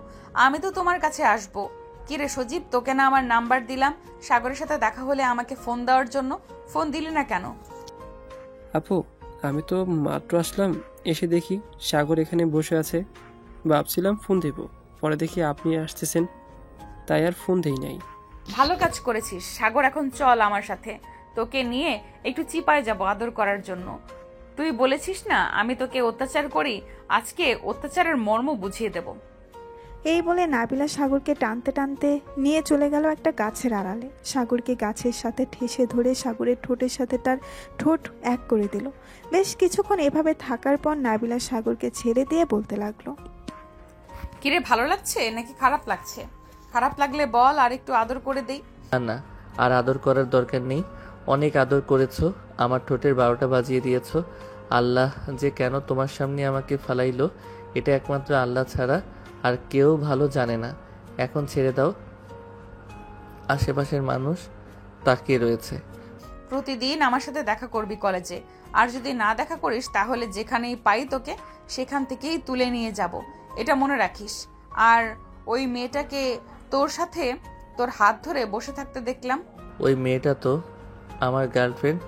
আমি তো তোমার কাছে আসবো। কিরে সজীব, তোকে না আমার নাম্বার দিলাম সাগরের সাথে দেখা হলে আমাকে ফোন দেওয়ার জন্য, ফোন দিলি না কেন? আপু, আমি তো মাত্র আসলাম, এসে দেখি সাগর এখানে বসে আছে। ভাবছিলাম ফোন দেব, পরে দেখি আপনি আসতেছেন, তাই আর ফোন দেই নাই। ভালো কাজ করেছিস সাগর। এখন চল আমার সাথে, তোকে নিয়ে একটু চিপায় যাব আদর করার জন্য। তুই বলেছিস না আমি তোকে অত্যাচার করি, আজকে অত্যাচারের মর্ম বুঝিয়ে দেব। এই বলে নাবিলা সাগরকে টানতে টানতে নিয়ে চলে গেল একটা গাছের আড়ালে। সাগরকে গাছের সাথে ঠেসে ধরে সাগরের ঠোঁটের সাথে তার ঠোঁট এক করে দিল। বেশ কিছুক্ষণ এভাবে থাকার পর নাবিলা সাগরকে ছেড়ে দিয়ে বলতে লাগলো, কিরে, ভালো লাগছে নাকি খারাপ লাগছে? খারাপ লাগলে বল, আর একটু আদর করে দেই। না না, আর আদর করার দরকার নেই। অনেক আদর করেছো, আমার ঠোঁটের 12টা বাজিয়ে দিয়েছো। আল্লাহ যে কেন তোমার সামনে আমাকে ফালাইলো, এটা একমাত্র আল্লাহ ছাড়া আর কেউ ভালো জানে না। এখন ছেড়ে দাও, আশেপাশের মানুষ তাকিয়ে রয়েছে। প্রতিদিন আমার সাথে দেখা করবি কলেজে, আর যদি না দেখা করিস তাহলে যেখানেই পাই তোকে সেখান থেকেই তুলে নিয়ে যাব, এটা মনে রাখিস। আর ওই মেয়েটাকে তোর সাথে তোর হাত ধরে বসে থাকতে দেখলাম। ওই মেয়েটা তো আমার গার্লফ্রেন্ড,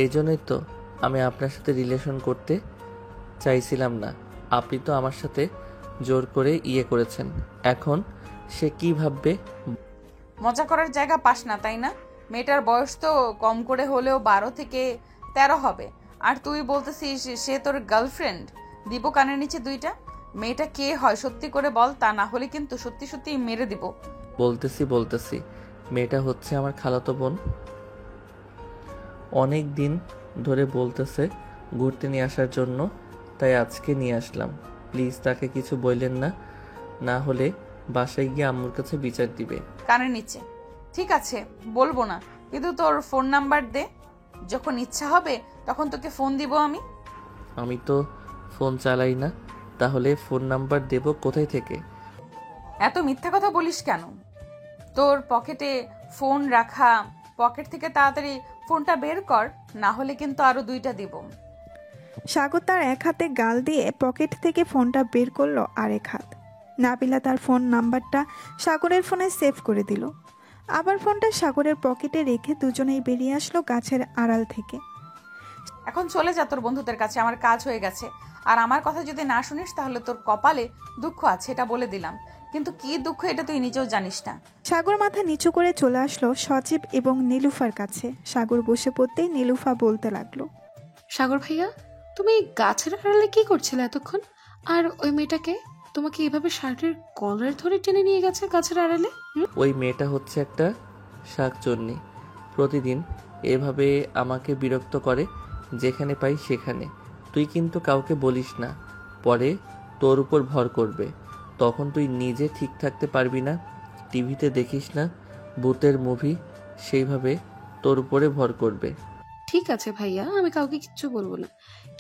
এই জন্যই তো আমি আপনার সাথে রিলেশন করতে চাইছিলাম না। আপনি তো আমার সাথে জোর করে করেছেন। এখন সে কি ভাববে? মজা করার জায়গা পাস না, তাই না? মেয়েটার বয়স তো কম করে হলেও 12 থেকে 13 হবে, আর তুই বলতেছিস সে তোর গার্লফ্রেন্ড। দিব কানের নিচে দুইটা। মেয়েটা কে হয় সত্যি করে বল, তা না হলে কিন্তু সত্যি সত্যি মেরে দিব। বলতেছি মেয়েটা হচ্ছে আমার খালাতো বোন। অনেক দিন ধরে বলতেছে ঘুরতে নিয়ে আসার জন্য, তাই আজকে নিয়ে আসলাম। প্লিজ তাকে কিছু বললেন না, না হলে বাসায় গিয়ে আম্মুর কাছে বিচার দিবে। কানের নিচে, ঠিক আছে বলবো না, কিন্তু তোর ফোন নাম্বার দে, যখন ইচ্ছা হবে তখন তোকে ফোন দিব আমি। আমি তো ফোন চালাই না, তাহলে ফোন নাম্বার দেব কোথায় থেকে? এত মিথ্যা কথা বলিস কেন? তোর পকেটে ফোন রাখা, পকেট থেকে তাড়াতাড়ি ফোনটা বের কর, না হলে কিন্তু আরো 2টা দিব। সাগর তার এক হাতে গাল দিয়ে পকেট থেকে ফোনটা বের করলো আরেক হাত। নাবিলা তার ফোন নাম্বারটা সাগরের ফোনে সেভ করে দিল। আবার ফোনটা সাগরের পকেটে রেখে দুজনেই বেরিয়ে আসলো গাছের আড়াল থেকে। এখন চলে যা তোর বন্ধুদের কাছে, আমার কাজ হয়ে গেছে। আর আমার কথা যদি না শুনিস তাহলে তোর কপালে দুঃখ আছে, এটা বলে দিলাম। কিন্তু কি দুঃখ এটা তুই নিজেও জানিস না। সাগর মাথা নিচু করে চলে আসলো সজীব এবং নীলুফার কাছে। সাগর বসে পড়তেই নীলুফা বলতে লাগলো, সাগর ভাইয়া, তুমি গাছের আড়ালে কি করছিলে এতক্ষণ? আর ওই মেয়েটাকে তোমাকে এভাবে শার্টের কলার ধরে টেনে নিয়ে গেছে গাছের আড়ালে? ওই মেয়েটা হচ্ছে একটা শাকচুন্নি। প্রতিদিন এভাবে আমাকে বিরক্ত করে, যেখানে পাই সেখানে। তুই কিন্তু কাউকে বলিস না, পরে তোর উপর ভর করবে। তখন তুই নিজে ঠিক থাকতে পারবি না। টিভিতে দেখিস না ভূতের মুভি, সেইভাবে তোর উপরে ভর করবে। ঠিক আছে ভাইয়া, আমি কাউকে কিচ্ছু বলবো না,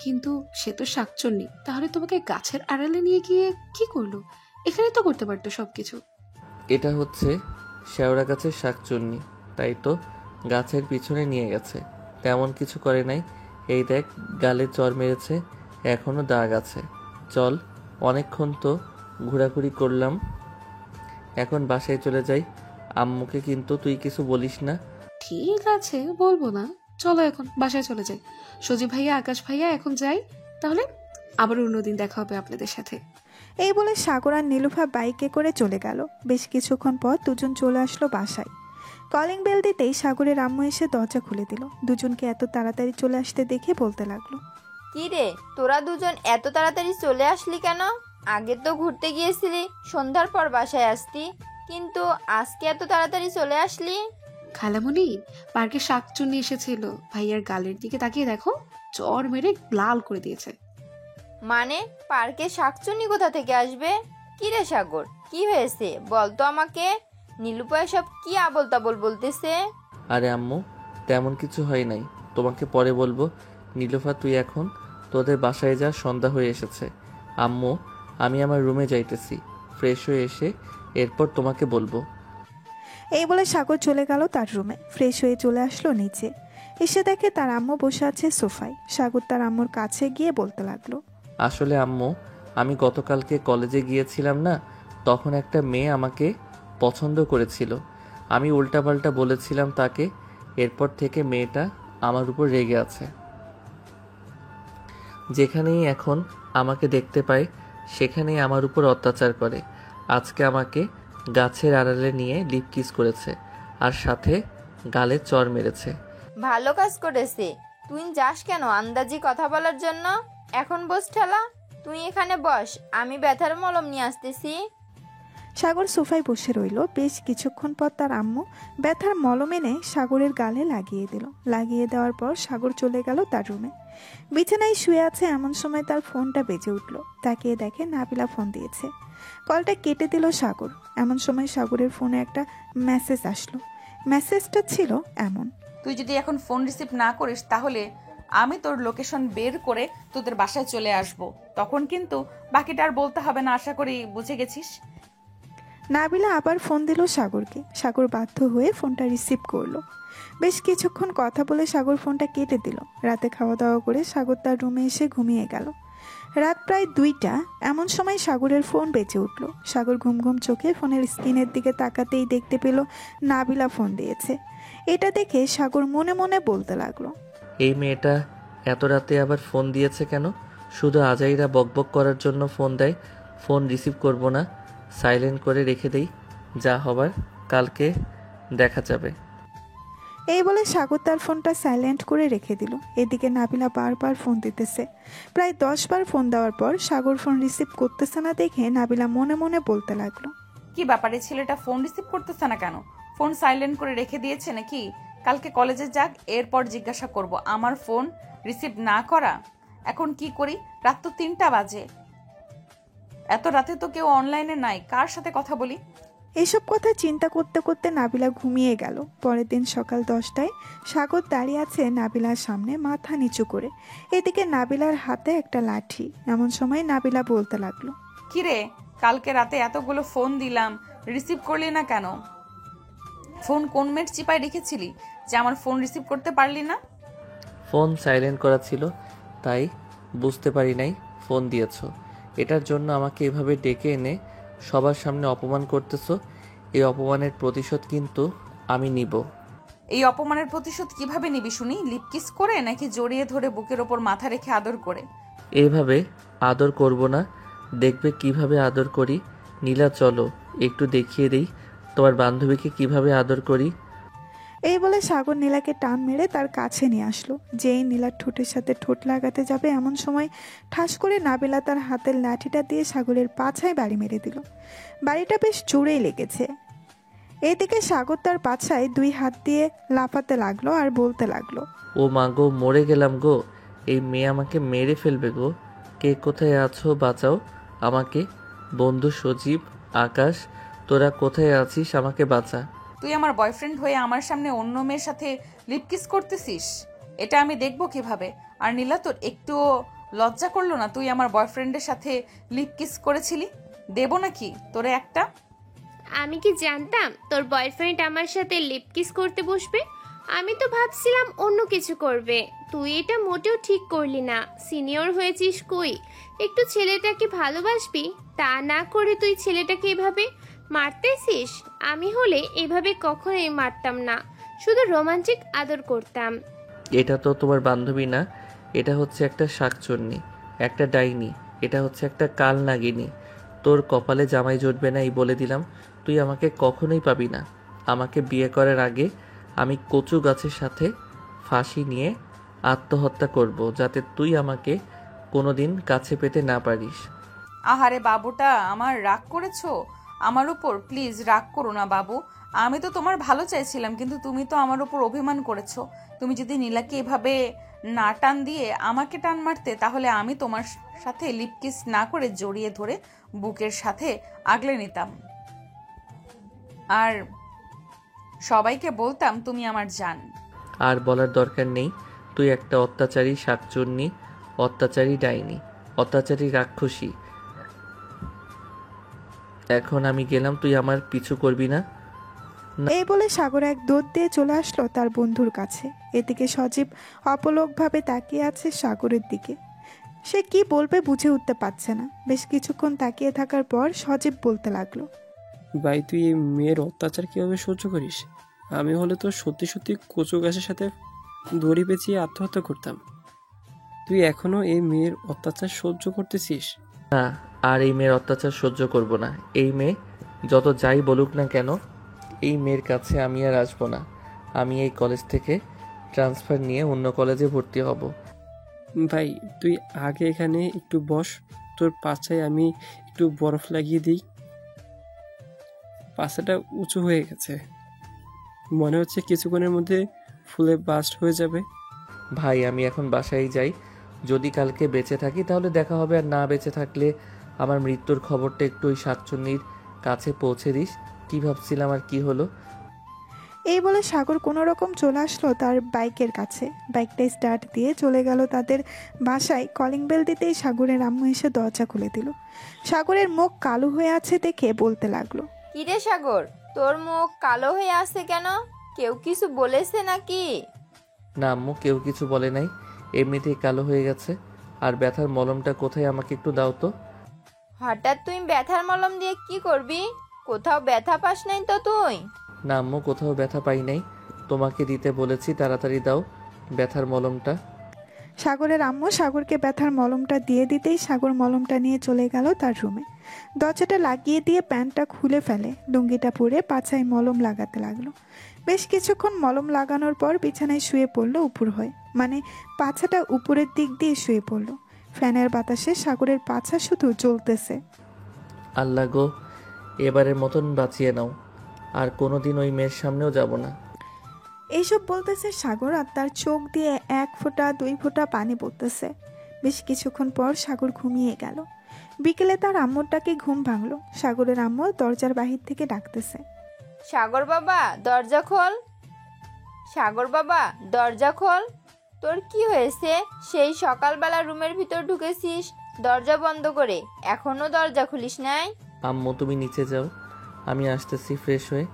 কিন্তু সে তো শাকচুন্নি, তাহলে তোমাকে গাছের আড়ালে নিয়ে গিয়ে কি করলো? এখানে তো করতে পারতো সবকিছু। এটা হচ্ছে শেওড়া গাছের শাকচুন্নি, তাই তো গাছের পিছনে নিয়ে গেছে। তেমন কিছু করে নাই। এই দেখ, গালে চড় মেরেছে, এখনো দাগ আছে। চল, অনেকক্ষণ তো ঘোরাঘুরি করলাম, এখন বাসায় চলে যাই। আম্মুকে কিন্তু তুই কিছু বলিস না। ঠিক আছে, বলবো না। চলো এখন বাসায় চলে যাই। সজীব ভাইয়া, আকাশ ভাইয়া, এখন যাই তাহলে। আবার অন্যদিন দেখা হবে আপনাদের সাথে। এই বলে সাগর আর নীলুফা বাইকে করে চলে গেল। বেশ কিছুক্ষণ পর দুজন চলে আসলো বাসায়। কলিং বেল দিতেই সাগরের আম্মু এসে দরজা খুলে দিল। দুজনকে এত তাড়াতাড়ি চলে আসতে দেখে বলতে লাগলো, কি রে, তোরা দুজন এত তাড়াতাড়ি চলে আসলি কেন? আগে তো ঘুরতে গিয়েছিলি, সন্ধ্যার পর বাসায় আসতি, কিন্তু আজকে এত তাড়াতাড়ি চলে আসলি? খালামণি, পার্কে শাকচুন্নি এসেছিল, ভাইয়ার গালের দিকে তাকিয়ে দেখো, চর মেরে লাল করে দিয়েছে। মানে পার্কে শাকচুন্নি কোথা থেকে আসবে? কি রে সাগর, কি হয়েছে বল তো আমাকে। নীলুপা এসব কি আবল তাবল বলতেছে? আরে আম্মু, তেমন কিছু হয় নাই, তোমাকে পরে বলবো। নীলুফা, তুই এখন তোদের বাসায় যা, সন্ধ্যা হয়ে এসেছে। আম্মু, আমি আমার রুমে যাইতেছি, ফ্রেশ হয়ে এসে এরপর তোমাকে বলবো। এই বলে সাগর চলে গেল তার রুমে। ফ্রেশ হয়ে চলে আসলো নিচে। এসে দেখে তার আম্মু বসে আছে সোফায়। সাগর তার আম্মুর কাছে গিয়ে বলতে লাগলো, আসলে আম্মু, আমি গতকালকে কলেজে গিয়েছিলাম না, তখন একটা মেয়ে আমাকে পছন্দ করেছিল। আমি উল্টাপাল্টা বলেছিলাম তাকে, এরপর থেকে মেয়েটা আমার উপর রেগে আছে। যেখানেই এখন আমাকে দেখতে পায় সেখানেই আমার উপর অত্যাচার করে। আজকে আমাকে গাছের আড়ালে নিয়ে লিপ কিস করেছে, আর সাথে গালে চড় মেরেছে। ভালো কাজ করেছে। তুই যাস কেন আন্দাজি কথা বলার জন্য? এখন বস ঠেলা, তুই এখানে বস, আমি ব্যথার মলম নিয়ে আসতেছি। সাগর সোফায় বসে রইল। বেশ কিছুক্ষণ পর তার আম্মু ব্যথার মলম এনে সাগরের গালে লাগিয়ে দিল। লাগিয়ে দেওয়ার পর সাগর চলে গেল তার রুমে। বিছানায় শুয়ে আছে, এমন সময় তার ফোনটা বেজে উঠল। তাকিয়ে দেখে নাবিলা ফোন দিয়েছে। কলটা কেটে দিল সাগর। এমন সময় সাগরের ফোনে একটা মেসেজ আসলো। মেসেজটা ছিল এমন, তুই যদি এখন ফোন রিসিভ না করিস তাহলে আমি তোর লোকেশন বের করে তোদের বাসায় চলে আসব। তখন কিন্তু বাকিটা আর বলতে হবে না, আশা করি বুঝে গেছিস। নাবিলা আবার ফোন দিল সাগরকে। সাগর বাধ্য হয়ে ফোনটা রিসিভ করলো। বেশ কিছুক্ষণ কথা বলে সাগর ফোনটা কেটে দিল। রাতে খাওয়া দাওয়া করে সাগর তার রুমে এসে ঘুমিয়ে গেল। রাত প্রায় 2টা। এমন সময় সাগরের ফোন বেজে উঠল। সাগর ঘুম ঘুম চোখে ফোনের স্ক্রিনের দিকে তাকাতেই দেখতে পেল নাবিলা ফোন দিয়েছে। এটা দেখে সাগর মনে মনে বলতে লাগলো, এই মেয়েটা এত রাতে আবার ফোন দিয়েছে কেন? শুধু আজাইরা বকবক করার জন্য ফোন দেয়। ফোন রিসিভ করব না, সাইলেন্ট করে রেখে দেই, যা হবার কালকে দেখা যাবে। এই বলে সাগর তার ফোনটা সাইলেন্ট করে রেখে দিল। এদিকে নাবিলা বারবার ফোন দিতেছে। প্রায় 10 বার ফোন দেওয়ার পর সাগর ফোন রিসিভ করতেছে না দেখে নাবিলা মনে মনে বলতে লাগলো, কি ব্যাপারে, ছেলেটা ফোন রিসিভ করতেছে না কেন? ফোন সাইলেন্ট করে রেখে দিয়েছে নাকি? কালকে কলেজে যাক, এরপর জিজ্ঞাসা করব। আমার ফোন রিসিভ না করা, এখন কি করি? রাত তো 3টা বাজে, এত রাতে তো কেউ অনলাইনে নাই, কার সাথে কথা বলি? এসব কথা চিন্তা করতে করতে নাবিলা ঘুমিয়ে গেল। পরের দিন সকাল 10টায় সাগর দাঁড়িয়ে আছে নাবিলার সামনে মাথা নিচু করে। এদিকে নাবিলার হাতে একটা লাঠি। এমন সময় নাবিলা বলতে লাগলো, কিরে, কালকে রাতে এতগুলো ফোন দিলাম, রিসিভ করলি না কেন? ফোন কোন মেট চিপায় রেখেছিলি যে আমার ফোন রিসিভ করতে পারলি না? ফোন সাইলেন্ট করা ছিল, তাই বুঝতে পারি নাই ফোন দিয়েছো। এটার জন্য আমাকে এভাবে ডেকে এনে সবার সামনে অপমান করতেছো। এই অপমানের প্রতিশোধ কিন্তু আমি নিব। এই অপমানের প্রতিশোধ কিভাবে নিবি শুনি? লিপকিস করে নাকি জড়িয়ে ধরে বুকের ওপর মাথা রেখে আদর করে? এইভাবে আদর করব না, দেখবে কিভাবে আদর করি। নীলা চলো একটু দেখিয়ে দিই তোমার বান্ধবীকে কিভাবে আদর করি। এই বলে সাগর নীলাকে টান মেরে তার কাছে নিয়ে আসলো। যেই নীলার ঠোঁটের সাথে ঠোঁট লাগাতে যাবে এমন সময় ঠাস করে নাবিলা তার হাতের লাঠিটা দিয়ে সাগরের পাছায় বাড়ি মেরে দিল। বাড়িটা বেশ জোরেই লেগেছে। এদিকে সাগর তার পাছায় 2 হাত দিয়ে লাফাতে লাগলো আর বলতে লাগলো, ও মা গো, মরে গেলাম গো, এই মেয়ে আমাকে মেরে ফেলবে গো। কে কোথায় আছো, বাঁচাও আমাকে। বন্ধু সজীব, আকাশ, তোরা কোথায় আছিস, আমাকে বাঁচা। তুই আমার বয়ফ্রেন্ড হয়ে আমার সামনে অন্য মেয়ের সাথে লিপকিস করতেছিস, এটা আমি দেখবো কিভাবে? আর নীলা, তোর একটুও লজ্জা করলো না? তুই আমার বয়ফ্রেন্ডের সাথে লিপকিস করেছিলি, দেবো নাকি তোরে একটা? আমি কি জানতাম তোর বয়ফ্রেন্ড আমার সাথে লিপ কিস করতে বসবে? আমি তো ভাবছিলাম অন্য কিছু করবে। তুই এটা মোটেও ঠিক করলি না। সিনিয়র হয়েছিস কই, একটু ছেলেটাকে ভালোবাসবি, তা না করে তুই ছেলেটাকে এভাবে মারতেছিস। আমি হলে এভাবে কখনোই মারতাম না, শুধু রোমান্টিক আদর করতাম। এটা তো তোমার বান্ধবী না, এটা হচ্ছে একটা শাকচুন্নি, একটা ডাইনি, এটা হচ্ছে একটা কাল নাগিনী। তোর কপালে জামাই জুটবে না, এই বলে দিলাম। তুই আমাকে কখনোই পাবি না। আমাকে বিয়ে করার আগে আমি কচু গাছের সাথে ফাঁসি নিয়ে আত্মহত্যা করব, যাতে তুই আমাকে কোনোদিন কাছে পেতে না পারিস। আহারে বাবুটা, আমার রাগ করেছো আমার উপর? প্লিজ রাগ করো না বাবু, আমি তো তোমার ভালো চাইছিলাম, কিন্তু তুমি তো আমার উপর অভিমান করেছো। তুমি যদি নীলাকে এভাবে না টান দিয়ে আমাকে টান মারতে, তাহলে আমি তোমার সাথে লিপকিস না করে জড়িয়ে ধরে বুকের সাথে আগলে নিতাম, আর সবাইকে বলতাম তুমি আমার জান। আর বলার দরকার নেই, তুই একটা অত্যাচারী শাকচুন্নি, অত্যাচারী ডাইনি, অত্যাচারী রাক্ষসী। এখন আমি গেলাম, তুই আমার পিছু করবি না। এই বলে সাগর এক দৌড় দিয়ে চলে আসলো তার বন্ধুর কাছে। এদিকে সজীব অপলকভাবে তাকিয়ে আছে সাগরের দিকে। সে কি বলবে বুঝে উঠতে পারছে না। বেশ কিছুক্ষণ তাকিয়ে থাকার পর সজীব বলতে লাগলো, ভাই তুই এই মেয়ের অত্যাচার কীভাবে সহ্য করিস? আমি হলে তো সত্যি সত্যি কচু গাছের সাথে দড়ি পেঁচিয়ে আত্মহত্যা করতাম। তুই এখনো এই মেয়ের অত্যাচার সহ্য করতেছিস? না, আর এই মেয়ের অত্যাচার সহ্য করব না। এই মেয়ে যত যাই বলুক না কেন, এই মেয়ের কাছে আমি আর আসবো না। আমি এই কলেজ থেকে ট্রান্সফার নিয়ে অন্য কলেজে ভর্তি হব। ভাই তুই আগে এখানে একটু বস, তোর পাছায় আমি একটু বরফ লাগিয়ে দিই। পাছাটা উঁচু হয়ে গেছে, মনে হচ্ছে কিছুক্ষণের মধ্যে ফুলে বাস্ট হয়ে যাবে। ভাই আমি এখন বাসায় যাই, যদি কালকে বেঁচে থাকি তাহলে দেখা হবে, আর না বেঁচে থাকলে আমার মৃত্যুর খবরটা একটু ওই শাকচুন্নির কাছে পৌঁছে দিস। কি ভাবছিলাম আর কি হলো। এই বলে সাগর কোনো রকম চলে আসলো তার বাইকের কাছে। বাইকটা স্টার্ট দিয়ে চলে গেল তাদের বাসায়। কলিং বেল দিতেই সাগরের আম্মু এসে দরজা খুলে দিল। সাগরের মুখ কালো হয়ে আছে দেখে বলতে লাগলো, কিরে সাগর, তোর মুখ কালো হয়ে আছে কেন? কেউ কিছু বলেছে নাকি? না আম্মু, কেউ কিছু বলে নাই, এমনিতেই কালো হয়ে গেছে। আর ব্যথার মলমটা কোথায়, আমাকে একটু দাও তো। হঠাৎ তুই ব্যথার মলম দিয়ে কি করবি? কোথাও ব্যথা পাস নাই তো তুই? না আম্মু, কোথাও ব্যথা পাই নাই, তোমাকে দিতে বলেছি, তাড়াতাড়ি দাও ব্যথার মলমটা। সাগরের আম্মু সাগরকে ব্যথার মলমটা দিয়ে দিতেই সাগর মলমটা নিয়ে চলে গেল তার রুমে। দরজাটা লাগিয়ে দিয়ে প্যান্টটা খুলে ফেলে, লুঙ্গিটা পরে পাছায় মলম লাগাতে লাগলো। বেশ কিছুক্ষণ মলম লাগানোর পর বিছানায় শুয়ে পড়লো উপর হয়ে, মানে পাছাটা উপরের দিক দিয়ে শুয়ে পড়লো। ফ্যানের বাতাসে সাগরের পাছা শুধু জ্বলতেছে। আল্লাহ গো, এবারের মতন বাঁচিয়ে নাও, আর কোনোদিন ওই মেয়ের সামনেও যাব না। এইসব বলতেছে সাগর, আর তার চোখ দিয়ে 1 ফোঁটা 2 ফোঁটা পানি পড়তেছে। বেশ কিছুক্ষণ পর সাগর ঘুমিয়ে গেল। বিকেলে তার আম্মুরটাকে ঘুম ভাঙলো। সাগরের আম্মু দরজার বাহির থেকে ডাকতেছে, সাগর বাবা দরজা খোল, সাগর বাবা দরজা খোল। তোর কি হয়েছে? সেই সকালবেলা রুমের ভিতর ঢুকেছিস দরজা বন্ধ করে, এখনো দরজা খুলিস নাই? আম্মু তুমি নিচে যাও, আমি আসতেছি ফ্রেশ হয়ে।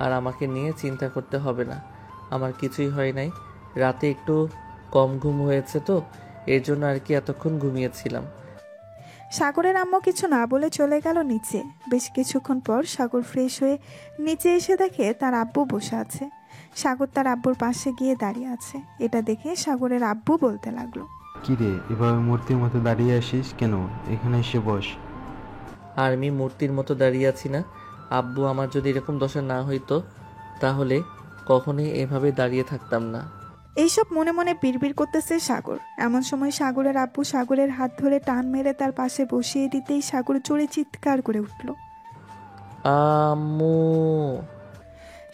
আর আমাকে নিয়ে চিন্তা করতে হবে না, আমার কিছুই হয় নাই। রাতে একটু কম ঘুম হয়েছে তো, এর জন্য আর কি এতক্ষণ ঘুমিয়েছিলাম। সাগরের আম্মু কিছু না বলে চলে গেল নিচে। বেশ কিছুক্ষণ পর সাগর ফ্রেশ হয়ে নিচে এসে দেখে তার আব্বু বসে আছে। সাগর তার আব্বুর পাশে গিয়ে দাঁড়িয়ে আছে। এটা দেখে সাগরের আব্বু বলতে লাগলো, কিরে এভাবে মূর্তির মতো দাঁড়িয়ে আসিস কেন? এখানে এসে বস। আর আমি মূর্তির মতো দাঁড়িয়ে আছি না? আব্বু, আমার যদি এরকম দশা না হইতো তাহলে কখনোই এভাবে দাঁড়িয়ে থাকতাম না। এইসব মনে মনে বিড়বিড় করতেছে সাগর। এমন সময় সাগরের আব্বু সাগরের হাত ধরে টান মেরে তার পাশে বসিয়ে দিতেই সাগর জোরে চিৎকার করে উঠল। আম্মু!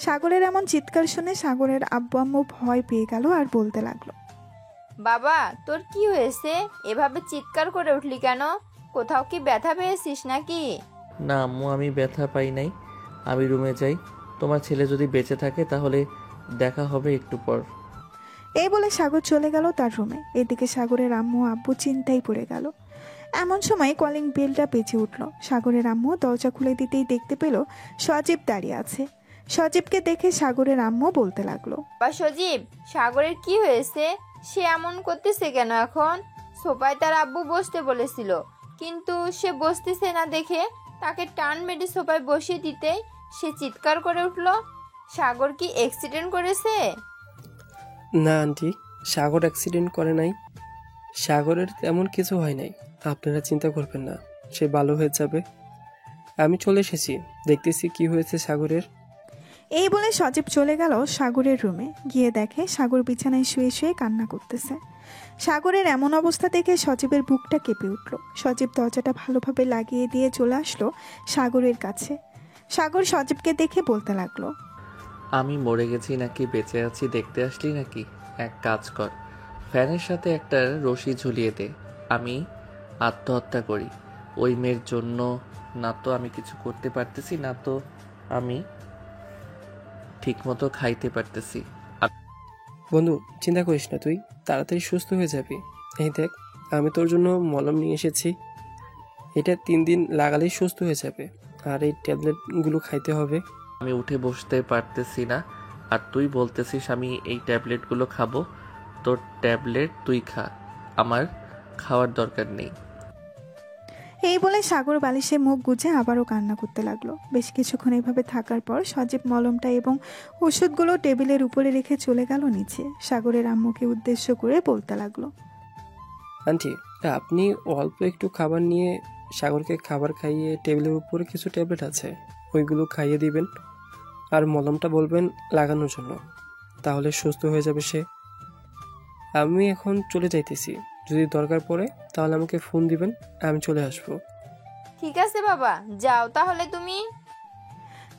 সাগরের এমন চিৎকার শুনে সাগরের আব্বু আম্মু ভয় পেয়ে গেল আর বলতে লাগলো, বাবা তোর কি হয়েছে? এভাবে চিৎকার করে উঠলি কেন? কোথাও কি ব্যথা পেয়েছিস নাকি? না আম্মু, আমি ব্যথা পাই নাই। আমি রুমে যাই। তোমার ছেলে যদি বেঁচে থাকে তাহলে দেখা হবে একটু পর। এই বলে সাগর চলে গেল তার রুমে। এদিকে সাগরের আম্মু আব্বু চিন্তায় পড়ে গেল। এমন সময় কলিং বেলটা বেজে উঠল। সাগরের আম্মু দরজা খুলে দিতেই দেখতে পেল সজীব দাঁড়িয়ে আছে। সজীবকে দেখে সাগরের আম্মু বলতে লাগলো, বা সজীব, সাগরের কি হয়েছে? সে এমন করতেছে কেন এখন? সোফায় তার আব্বু বসতে বলেছিল, কিন্তু সে বসতেছে না দেখে তাকে টান মেরে সোফায় বসিয়ে দিতেই সে চিৎকার করে উঠল। সাগর কি অ্যাক্সিডেন্ট করেছে? না আন্টি, সাগর অ্যাক্সিডেন্ট করে নাই। সাগরের তেমন কিছু হয় নাই, আপনারা চিন্তা করবেন না, সে ভালো হয়ে যাবে। আমি চলে এসেছি, দেখতেছি কি হয়েছে সাগরের। এই বলে সজীব চলে গেল সাগরের রুমে। গিয়ে দেখে সাগর বিছানায় শুয়ে শুয়ে কান্না করতেছে। সাগরের এমন অবস্থা দেখে সজীবের বুকটা কেঁপে উঠল। সজীব দরজাটা ভালোভাবে লাগিয়ে দিয়ে চলে আসলো সাগরের কাছে। সাগর সজীবকে দেখে বলতে লাগলো, আমি মরে গেছি নাকি বেঁচে আছি দেখতে আসলি নাকি? এক কাজ কর, ফ্যানের সাথে একটা রশি ঝুলিয়ে দে, আমি আত্মহত্যা করি। ওই মেয়ের জন্য না তো আমি কিছু করতে পারতেছি, না তো আমি ঠিকমতো খাইতে পারতেছি। বন্ধু, চিন্তা করিস না, তুই তাড়াতাড়ি সুস্থ হয়ে যাবি। এই দেখ, আমি তোর জন্য মলম নিয়ে এসেছি, এটা 3 দিন লাগালেই সুস্থ হয়ে যাবে। আর এই ট্যাবলেটগুলো খাইতে হবে। আমি উঠে বসতে পারতেছি না, আর তুই বলতেছিস আমি এই ট্যাবলেটগুলো খাবো? তোর ট্যাবলেট তুই খা, আমার খাওয়ার দরকার নেই। এই বলে সাগর বালিশে মুখ গুজে আবারও কান্না করতে লাগলো। বেশ কিছুক্ষণ এভাবে থাকার পর সজীব মলমটা এবং ওষুধগুলো টেবিলের উপরে রেখে চলে গেল নিচে। সাগরের আম্মুকে উদ্দেশ্য করে বলতে লাগলো, আন্টি, আপনি অল্প একটু খাবার নিয়ে সাগরকে খাবার খাইয়ে টেবিলের উপরে কিছু ট্যাবলেট আছে, ওইগুলো খাইয়ে দিবেন। আর মলমটা বলবেন লাগানোর জন্য, তাহলে সুস্থ হয়ে যাবে সে। আমি এখন চলে যাইতেছি, যদি দরকার পড়ে তাহলে আমাকে ফোন দিবেন, আমি চলে আসবো। ঠিক আছে বাবা, যাও তাহলে তুমি।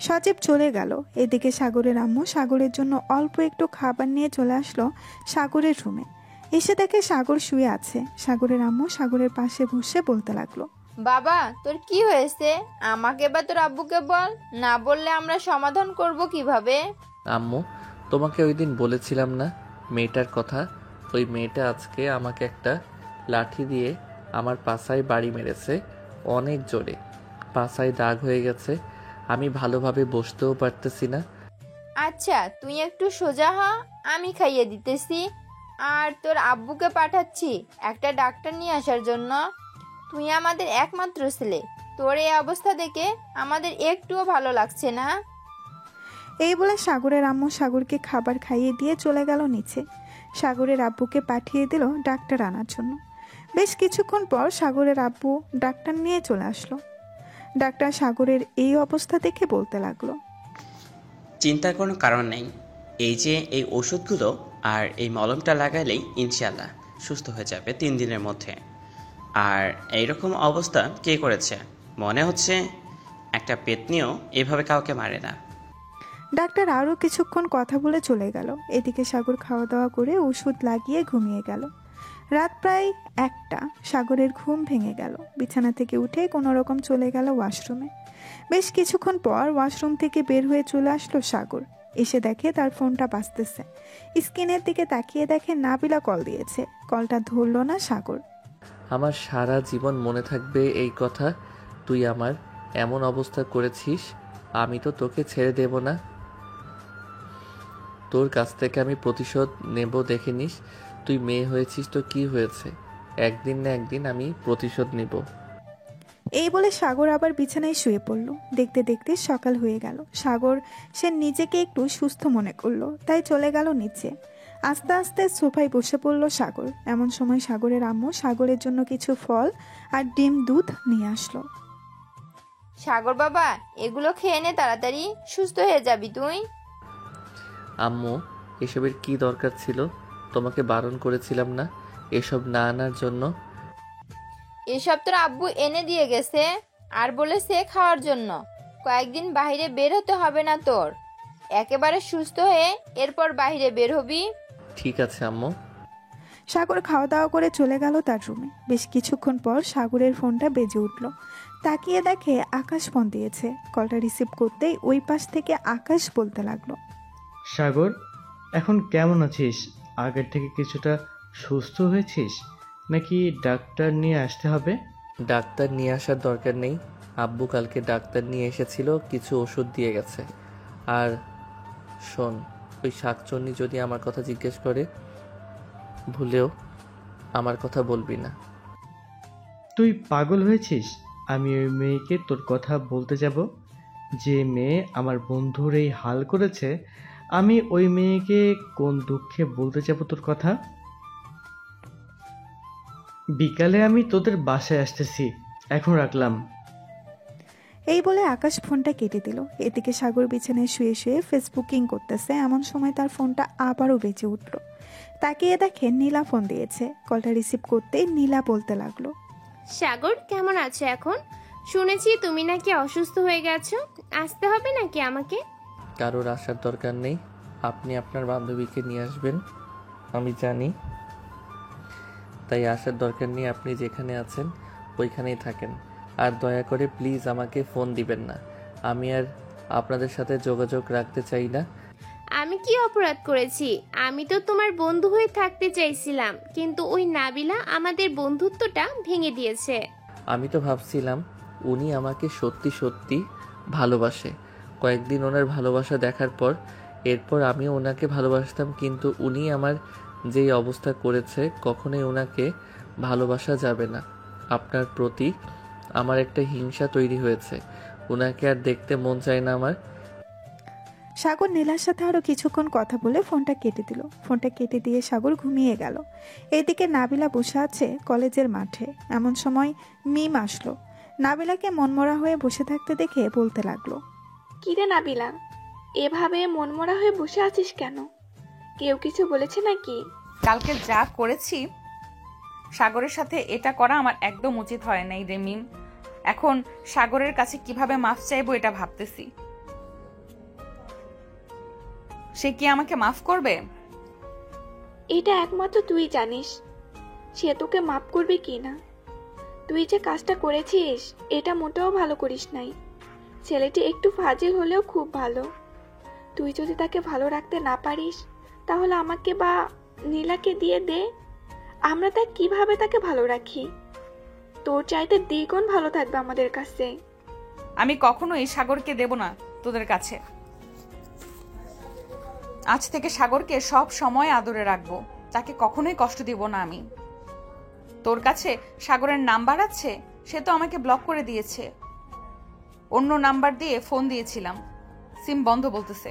সজীব চলে গেল। এদিকে সাগরের আম্মু সাগরের জন্য অল্প একটু খাবার নিয়ে চলে আসলো সাগরের রুমে। এসে দেখে সাগর শুয়ে আছে। সাগরের আম্মু সাগরের পাশে বসে বলতে লাগলো, বাবা তোর কি হয়েছে? আমাকে বা তোর আব্বুকে বল, না বললে আমরা সমাধান করব কিভাবে? আম্মু, তোমাকে ওই দিন বলেছিলাম না মেয়েটার কথা? ওই মেয়েটা আজকে আমাকে একটা লাঠি দিয়ে আমার পাছায় বাড়ি মেরেছে, অনেক জোরে। পাছায় দাগ হয়ে গেছে, আমি ভালোভাবে বসতেও পারতেছি না। আচ্ছা তুই একটু সোজা হ, আমি খাইয়ে দিতেছি। আর তোর আব্বুকে পাঠাচ্ছি একটা ডাক্তার নিয়ে আসার জন্য। তুই আমাদের একমাত্র ছেলে, তোর এই অবস্থা দেখে আমাদের একটুও ভালো লাগছে না। এই বলে সাগরের আম্মু সাগরকে খাবার খাইয়ে দিয়ে চলে গেল নিচে। সাগরের আব্বুকে পাঠিয়ে দিল ডাক্তার আনার জন্য। বেশ কিছুক্ষণ পর সাগরের আব্বু ডাক্তার নিয়ে চলে আসলো। ডাক্তার সাগরের এই অবস্থা দেখে বলতে লাগলো, চিন্তার কোনো কারণ নেই, এই যে এই ওষুধগুলো আর এই মলমটা লাগালেই ইনশাল্লাহ সুস্থ হয়ে যাবে 3 দিনের মধ্যে। আর এইরকম অবস্থা কে করেছে? মনে হচ্ছে একটা পেতনিও এভাবে কাউকে মারে না। ডাক্তার আরও কিছুক্ষণ কথা বলে চলে গেল। এদিকে সাগর খাওয়া দাওয়া করে ওষুধ লাগিয়ে ঘুমিয়ে গেল। রাত প্রায় 1টা। সাগরের ঘুম ভেঙে গেল। বিছানা থেকে উঠে কোনো রকম চলে গেল ওয়াশরুমে। বেশ কিছুক্ষণ পর ওয়াশরুম থেকে বের হয়ে চলে আসলো সাগর। এসে দেখে তার ফোনটা বাজতেছে। স্ক্রিনের দিকে তাকিয়ে দেখে নাবিলা কল দিয়েছে। কলটা ধরলো না সাগর। আমার সারা জীবন মনে থাকবে এই কথা, তুই আমার এমন অবস্থা করেছিস, আমি তো তোকে ছেড়ে দেব না। তোর কাছ থেকে আমি প্রতিশোধ নেব, দেখে নিস। তুই মেয়ে হয়েছিস তো কি হয়েছে, একদিন না একদিন আমি প্রতিশোধ নেব। এই বলে সাগর আবার বিছানায় শুয়ে পড়ল। দেখতে দেখতে সকাল হয়ে গেল। সাগর সে নিজেকে একটু সুস্থ মনে করলো, তাই চলে গেল নিচে। আস্তে আস্তে সোফায় বসে পড়ল সাগর। এমন সময় সাগরের আম্মু সাগরের জন্য কিছু ফল আর ডিম দুধ নিয়ে আসলো। সাগর বাবা, এগুলো খেয়ে নে, তাড়াতাড়ি সুস্থ হয়ে যাবি তুই। আম্মু, এসবের কি দরকার ছিল? তোমাকে বারণ করেছিলাম না এসব না আনার জন্য? এসব তোর আব্বু এনে দিয়ে গেছে আর বলেছে খাওয়ার জন্য। কয়েকদিন বাইরে বের হতে হবে না তোর। একেবারে সুস্থ হয়ে এরপর বাইরে বের হবি। ঠিক আছে আম্মু। সাগর খাওয়া দাওয়া করে চলে গেল তার রুমে। বেশ কিছুক্ষণ পর সাগরের ফোনটা বেজে উঠল। তাকিয়ে দেখে আকাশ ফোন দিয়েছে। কলটা রিসিভ করতেই ওই পাশ থেকে আকাশ বলতে লাগলো, সাগর, এখন কেমন আছিস? আগের থেকে কিছুটা সুস্থ হয়েছিস নাকি ডাক্তার নিয়ে আসতে হবে? ডাক্তার নিয়ে আসার দরকার নেই। আব্বু কালকে ডাক্তার নিয়ে এসেছিল, কিছু ওষুধ দিয়ে গেছে। আর শোন, ওই শাকচন্নি যদি আমার কথা জিজ্ঞেস করে ভুলেও আমার কথা বলবি না। তুই পাগল হয়েছিস? আমি ওই মেয়েকে তোর কথা বলতে যাব? যে মেয়ে আমার বন্ধুর এই হাল করেছে, আমি ওই মেয়েকে কোন দুঃখে বলতে যাব তোর কথা? বিকালে আমি তোদের বাসায় আসতেছি, এখন রাখলাম। এই বলে আকাশ ফোনটা কেটে দিল। এদিকে সাগর বিছানায় শুয়ে শুয়ে ফেসবুকিং করতেছে। এমন সময় তার ফোনটা আবারও বেজে উঠল। তাকিয়ে দেখে নীলা ফোন দিয়েছে। কলটা রিসিভ করতেই নীলা বলতে লাগলো, সাগর, কেমন আছো এখন? শুনেছি তুমি নাকি অসুস্থ হয়ে গেছো, আসতে হবে নাকি আমাকে? কারোর আসার দরকার নেই। আপনি আপনার বান্ধবীকে নিয়ে আসবেন আমি জানি, তাই আসার দরকার নেই। আপনি যেখানে আছেন ওইখানেই থাকেন। আর দয়া করে প্লিজ আমাকে ফোন দিবেন না। আমি আর আপনাদের সাথে যোগাযোগ রাখতে চাই না। আমি কি অপরাধ করেছি? আমি তো তোমার বন্ধু হয়ে থাকতে চাইছিলাম, কিন্তু ওই নাবিলা আমাদের বন্ধুত্বটা ভেঙে দিয়েছে। আমি তো ভাবছিলাম উনি আমাকে সত্যি সত্যি ভালোবাসে। কয়েকদিন ওনার ভালোবাসা দেখার পর এরপর আমিও ওনাকে ভালোবাসতাম, কিন্তু উনি আমার যেই অবস্থা করেছে কখনোই ওনাকে ভালোবাসা যাবে না। আপনার প্রতি আমার একটা হিংসা তৈরি হয়েছে। ওনাকে আর দেখতে মন চায় না আমার। সাগর নীলার সাথে আরো কিছুক্ষণ কথা বলে ফোনটা কেটে দিল। ফোনটা কেটে দিয়ে সাগর ঘুমিয়ে গেল। এদিকে নাবিলা বসে আছে কলেজের মাঠে। এমন সময় মিম আসলো। নাবিলাকে মনমরা হয়ে বসে থাকতে দেখে বলতে লাগলো, কিরে নাবিলা, এভাবে মনমরা হয়ে বসে আছিস কেন? কেউ কিছু বলেছে নাকি? কালকে যা করেছি সাগরের সাথে, এটা করা আমার একদম উচিত হয় নাই রে মিম। এখন সাগরের কাছে কিভাবে মাফ চাইবো এটা ভাবতেছি। সে কি আমাকে মাফ করবে? এটা একমাত্র তুই জানিস সে তোকে মাফ করবে কি না। তুই যে কাজটা করেছিস এটা মোটেও ভালো করিস নাই। ছেলেটি একটু ফাজিল হলেও খুব ভালো। তুই যদি তাকে ভালো রাখতে না পারিস তাহলে আমাকে বা নীলাকে দিয়ে দে, আমরা তা কিভাবে তাকে ভালো রাখি। তোর চাইতে দ্বিগুণ ভালো থাকবে আমাদের কাছে। আমি কখনোই সাগরকে দেব না তোদের কাছে। আজ থেকে সাগরকে সব সময় আদরে রাখবো, তাকে কখনোই কষ্ট দিব না আমি। তোর কাছে সাগরের নাম্বার আছে? সে তো আমাকে ব্লক করে দিয়েছে। অন্য নাম্বার দিয়ে ফোন দিয়েছিলাম, সিম বন্ধ বলতেছে।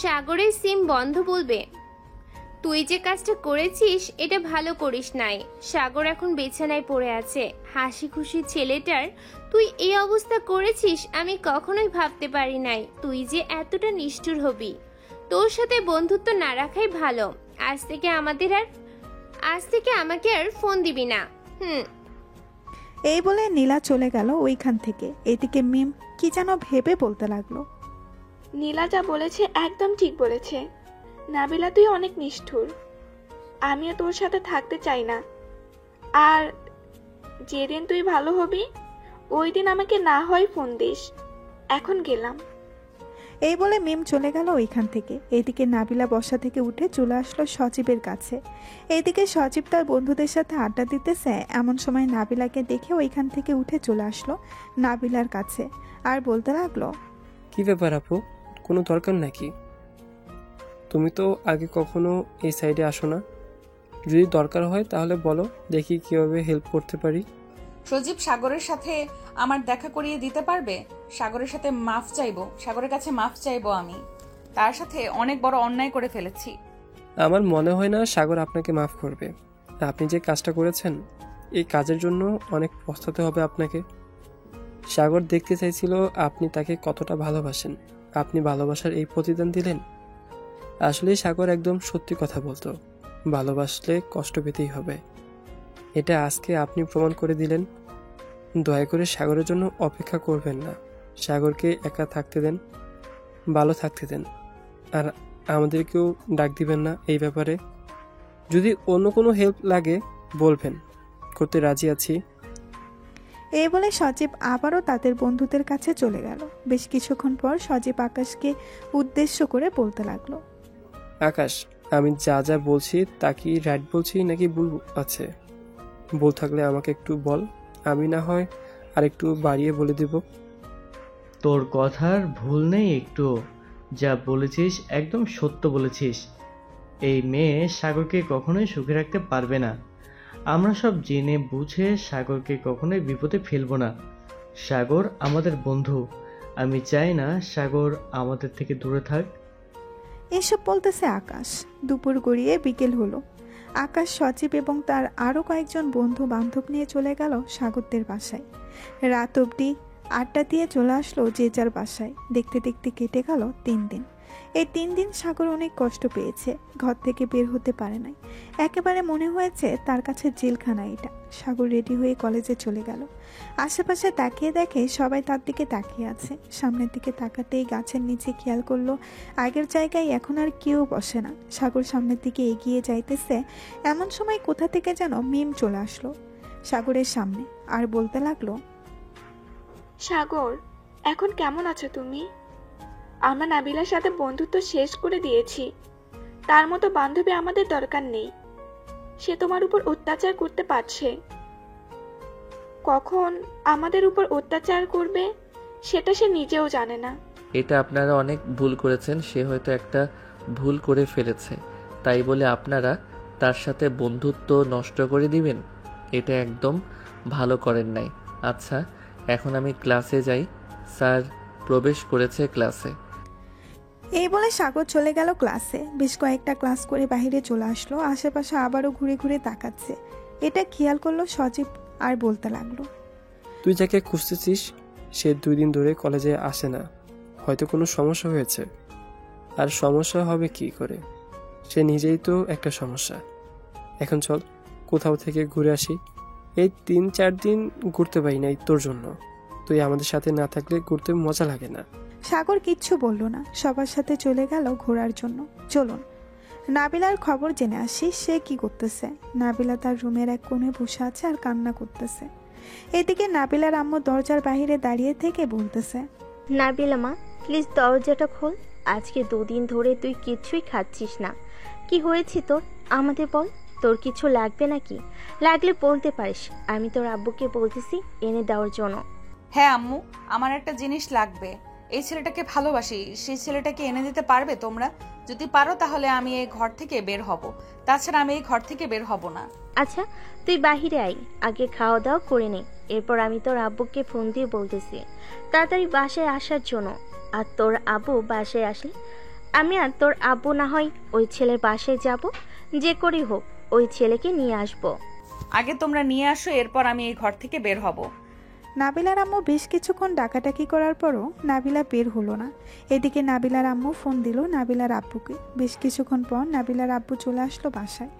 সাগরের সিম বন্ধ বলবে? তুই যে কাজটা করেছিস এটা ভালো করিস নাই। সাগর এখন বিছানায় পড়ে আছে। হাসি খুশি ছেলেটার তুই এই অবস্থা করেছিস আমি কখনোই ভাবতে পারি নাই তুই যে এতটা নিষ্ঠুর হবি। তোর সাথে বন্ধুত্ব না রাখাই ভালো। আজ থেকে আমাকে আর ফোন দিবি না। এই বলে নীলা চলে গেল ওইখান থেকে। এদিকে মিম কি যেন ভেবে বলতে লাগলো, নীলা যা বলেছে একদম ঠিক বলেছে। নাবিলা, তুই অনেক নিষ্ঠুর। আমিও তোর সাথে থাকতে চাই না। আর যেদিন তুই ভালো হবি ওই দিন আমাকে না হয় ফোন দিস। এখন গেলাম। এই বলে মিম চলে গেল ওইখান থেকে। এদিকে নাবিলা বসা থেকে উঠে চলে আসলো সজীবের কাছে। এইদিকে সজীব তার বন্ধুদের সাথে আড্ডা দিতেছে। এমন সময় নাবিলাকে দেখে ওইখান থেকে উঠে চলে আসলো নাবিলার কাছে আর বলতে লাগলো, কি ব্যাপার আপু, কোনো দরকার নাকি? তুমি তো আগে কখনো এই সাইডে আসো না। যদি দরকার হয় তাহলে বলো, দেখি কিভাবে হেল্প করতে পারি। সজীব সাগরের সাথে আমার দেখা করিয়ে দিতে পারবে? সাগরের সাথে মাফ চাইবো, সাগরের কাছে মাফ চাইবো। আমি তার সাথে অনেক বড় অন্যায় করে ফেলেছি। আমার মনে হয় না সাগর আপনাকে মাফ করবে। আপনি যে কাজটা করেছেন এই কাজের জন্য অনেক পস্তাতে হবে আপনাকে। সাগর দেখতে চাইছিল আপনি তাকে কতটা ভালোবাসেন। আপনি ভালোবাসার এই প্রতিদান দিলেন। আসলে সাগর একদম সত্যি কথা বলতো, ভালোবাসলে কষ্ট পেতেই হবে। এটা আজকে আপনি প্রমাণ করে দিলেন। দয়া করে সাগরের জন্য অপেক্ষা করবেন না। সাগরকে একা থাকতে দেন, ভালো থাকতে দেন। আর আমাদেরকেও ডাক দিবেন না এই ব্যাপারে। যদি অন্য কোনো হেল্প লাগে বলবেন, করতে রাজি আছি। এই বলে সজীব আবারও তাদের বন্ধুদের কাছে চলে গেল। বেশ কিছুক্ষণ পর সজীব আকাশকে উদ্দেশ্য করে বলতে লাগলো, আকাশ, আমি যা যা বলছি তা কি রাইট বলছি নাকি ভুল আছে? ভুল থাকলে আমাকে একটু বল, আমি না হয় আর একটু বাড়িয়ে বলে দেব। তোর কথার ভুল নেই একটু। যা বলেছিস একদম সত্য বলেছিস। এই মেয়ে সাগরকে কখনোই সুখে রাখতে পারবে না। আমরা সব জেনে বুঝে সাগরকে কখনোই বিপদে ফেলবো না। সাগর আমাদের বন্ধু। আমি চাই না সাগর আমাদের থেকে দূরে থাক। এসব বলতেছে আকাশ। দুপুর গড়িয়ে বিকেল হলো। আকাশ, সজীব এবং তার আরও কয়েকজন বন্ধু বান্ধব নিয়ে চলে গেল সাগরদের বাসায়। রাত অবধি আড্ডা দিয়ে চলে আসলো যে যার বাসায়। দেখতে দেখতে কেটে গেল 3 দিন। এই 3 দিন সাগর অনেক কষ্ট পেয়েছে। ঘর থেকে বের হতে পারে নাই। একেবারে মনে হয়েছে তার কাছে জেলখানা এটা। সাগর রেডি হয়ে কলেজে চলে গেল। আশেপাশে তাকিয়ে দেখে সবাই তার দিকে তাকিয়ে আছে। সামনের দিকে তাকাতেই গাছের নিচে খেয়াল করলো আগের জায়গায় এখন আর কেউ বসে না। সাগর সামনের দিকে এগিয়ে যাইতেছে, এমন সময় কোথা থেকে যেন মিম চলে আসলো সাগরের সামনে আর বলতে লাগলো, সাগর, এখন কেমন আছো তুমি? আমরা নাবিলার সাথে বন্ধুত্ব শেষ করে দিয়েছি। তার মতো বান্ধবী আমাদের দরকার নেই। সে তোমার উপর অত্যাচার করতে পারছে। কখন আমাদের উপর অত্যাচার করবে সেটা সে নিজেও জানে না। এটা আপনারা অনেক ভুল করেছেন। সে হয়তো একটা ভুল করে ফেলেছে, তাই বলে আপনারা তার সাথে বন্ধুত্ব নষ্ট করে দিবেন? এটা একদম ভালো করেন নাই। আচ্ছা, এখন আমি ক্লাসে যাই। স্যার প্রবেশ করেছে ক্লাসে। এই বলে সাগর চলে গেল ক্লাসে। বেশ কয়েকটা ক্লাস করে বাইরে চলে আসলো। আশেপাশে আবারও ঘুরে ঘুরে তাকাচ্ছে। এটা খেয়াল করলো সজীব আর বলতে লাগলো, তুই যাকে খুঁজতেছিস সে 2 দিন ধরে কলেজে আসে না। হয়তো কোনো সমস্যা হয়েছে। আর সমস্যা হবে কি করে? সে নিজেই তো একটা সমস্যা। এখন চল কোথাও থেকে ঘুরে আসি। এই 3-4 দিন ঘুরতে পারি নাই তোর জন্য। তুই আমাদের সাথে না থাকলে ঘুরতে মজা লাগে না। সাগর কিচ্ছু বলল না। সবার সাথে চলে গেল ঘোরার জন্য। চলুন নাবিলার খবর জেনে আসি, সে কি করতেছে। নাবিলা তার রুমের এক কোণে বসে আছে আর কান্না করতেছে। এদিকে নাবিলার আম্মু দরজার বাইরে দাঁড়িয়ে থেকে বলতেছে, নাবিলা মা, প্লিজ দরজাটা খোল। আজকে 2 দিন ধরে তুই কিছুই খাচ্ছিস না। কি হয়েছে তোর? আমাদের বল। তোর কিছু লাগবে নাকি? লাগলে বলতে পারিস। আমি তোর আব্বুকে বলতেছি এনে দেওয়ার জন্য। হ্যাঁ আম্মু, আমার একটা জিনিস লাগবে। এই ছেলেটাকে ভালোবাসি। সেই ছেলেটাকে এনে দিতে পারবে তোমরা? যদি পারো তাহলে আমি এই ঘর থেকে বের হব। তাছাড়া আমি এই ঘর থেকে বের হব না। আচ্ছা, তুই বাহিরে আয়, আগে খাওয়া দাওয়া করে নে। এরপর আমি তোর আব্বুকে ফোন দিয়ে বলতেছি তাড়াতাড়ি বাসায় আসার জন্য। আর তোর আব্বু বাসায় আসলে আমি আর তোর আব্বু না হয় ওই ছেলের বাসায় যাব। যে করেই হোক ওই ছেলেকে নিয়ে আসব। আগে তোমরা নিয়ে আসো, এরপর আমি এই ঘর থেকে বের হব। নাবিলার আম্মু বেশ কিছুক্ষণ ডাকাডাকি করার পরও নাবিলা বের হলো না। এদিকে নাবিলার আম্মু ফোন দিল নাবিলার আব্বুকে। বেশ কিছুক্ষণ পর নাবিলার আব্বু চলে আসলো বাসায়।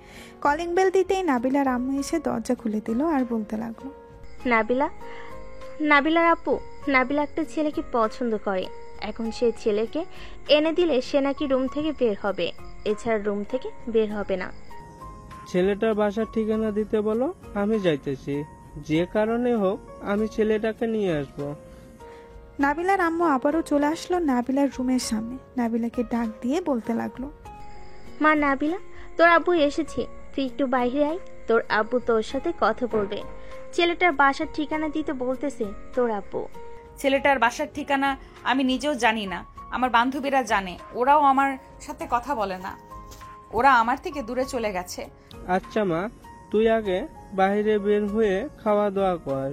কলিং বেল দিতেই নাবিলার আম্মু এসে দরজা খুলে দিল আর বলতে লাগলো, নাবিলার আপু, নাবিলা একটা ছেলেকে পছন্দ করে। এখন সে ছেলেকে এনে দিলে সে নাকি রুম থেকে বের হবে, এছাড়া রুম থেকে বের হবে না। ছেলেটার বাসার ঠিকানা দিতে বলো, আমি যাইতেছি। যে কারণে হোক আমি ছেলেটাকে নিয়ে আসব। নাবিলার আম্মু আবারও চলে আসলো নাবিলার রুমের সামনে। নাবিলাকে ডাক দিয়ে বলতে লাগলো, মা নাবিলা, তোর আব্বু এসেছে, তুই একটু বাইরে আয়। তোর আব্বু তোর সাথে কথা বলবে। ছেলেটার বাসার ঠিকানা দিতে বলতেছে তোর আব্বু। ছেলেটার বাসার ঠিকানা আমি নিজেও জানি না, আমার বান্ধবীরা জানে। ওরাও আমার সাথে কথা বলে না। ওরা আমার থেকে দূরে চলে গেছে। আচ্ছা মা, তুই আগে বাইরে বের হয়ে খাওয়া দাওয়া কর।